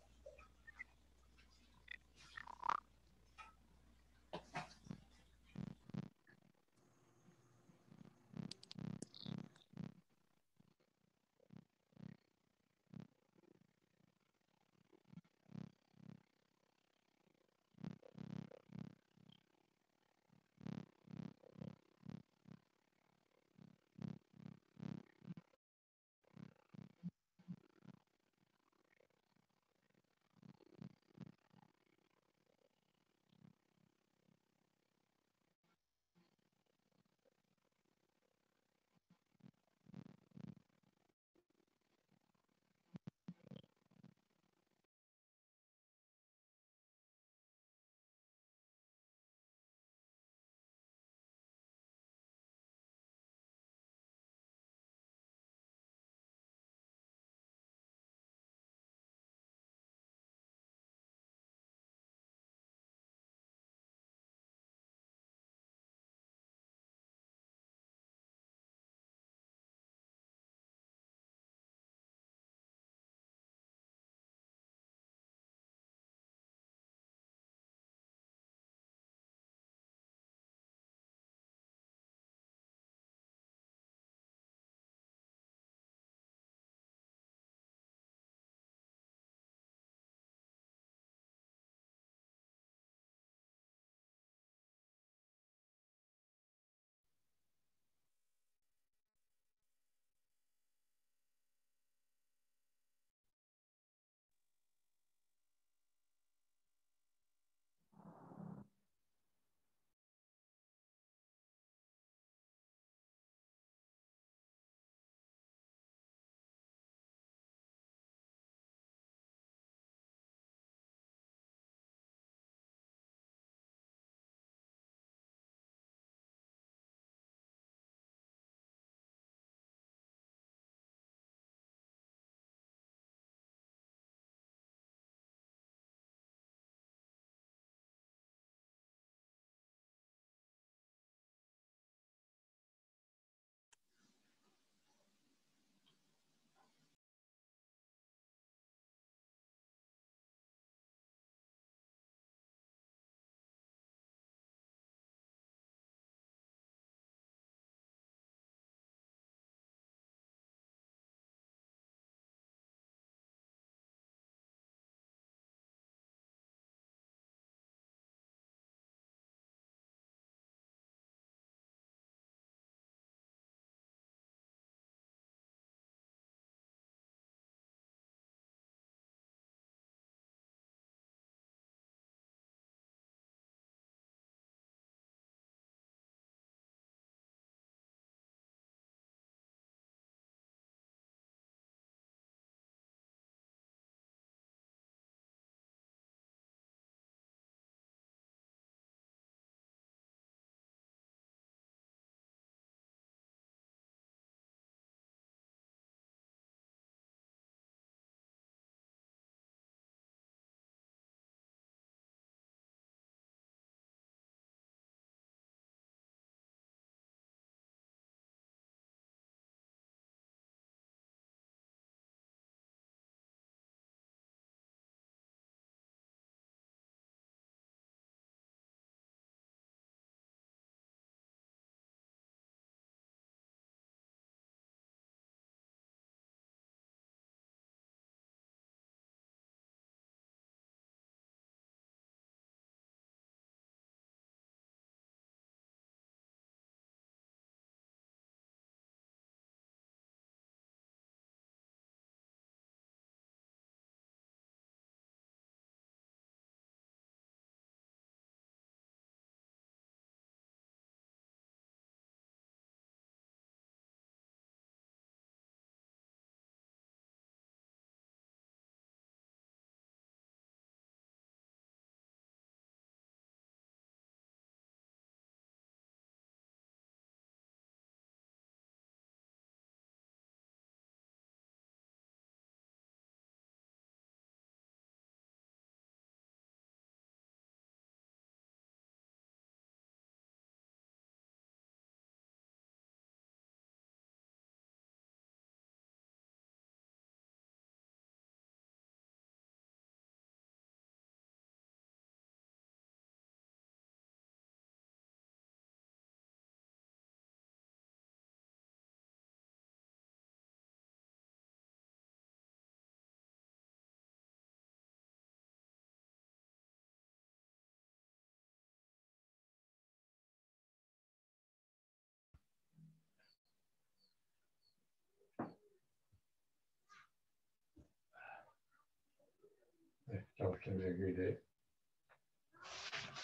Gede.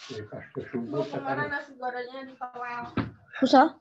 Dikasih subuh Kemana nasi gorengnya di bawah? Susah.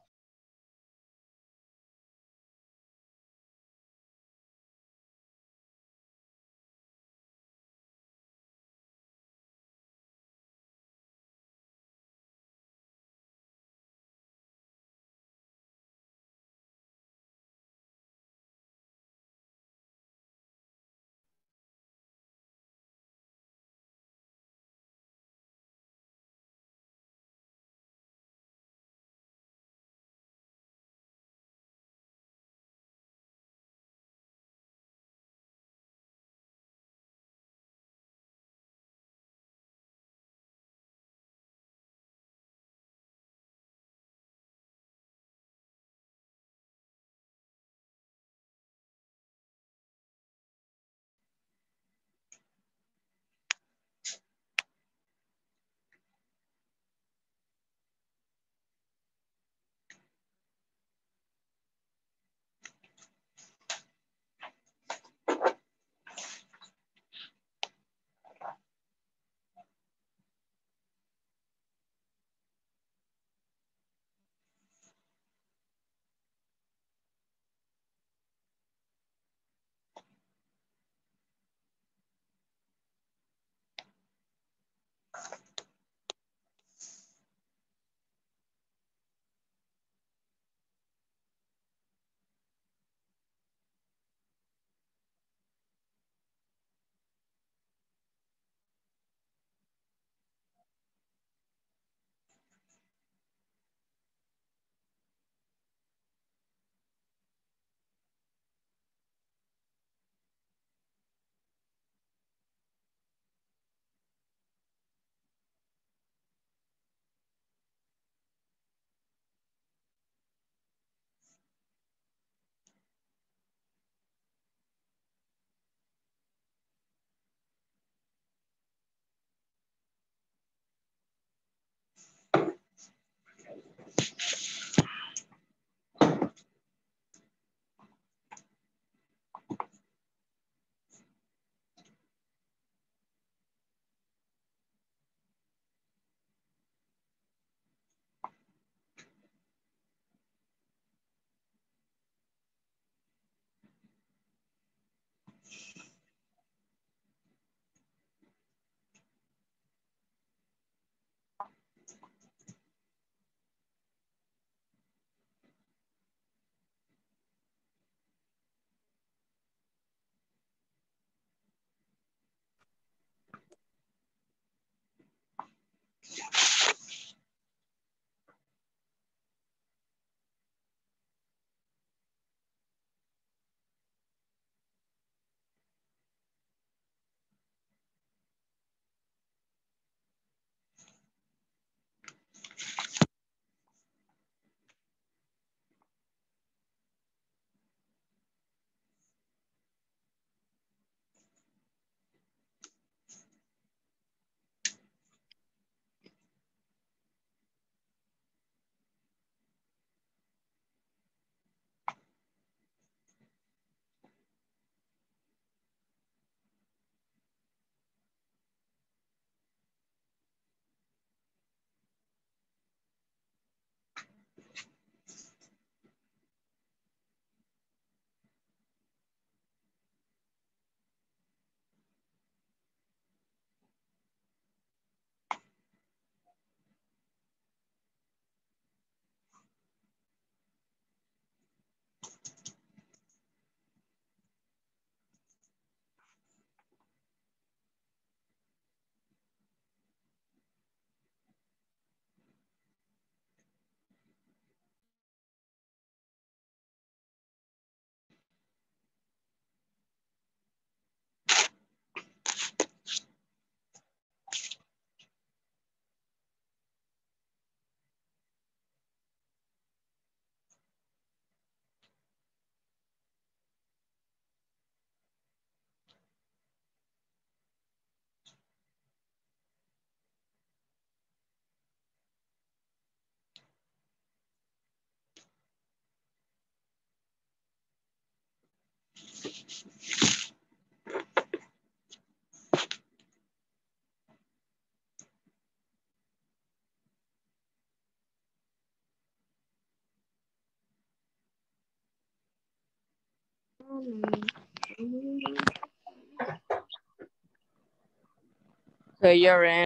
Ke year end.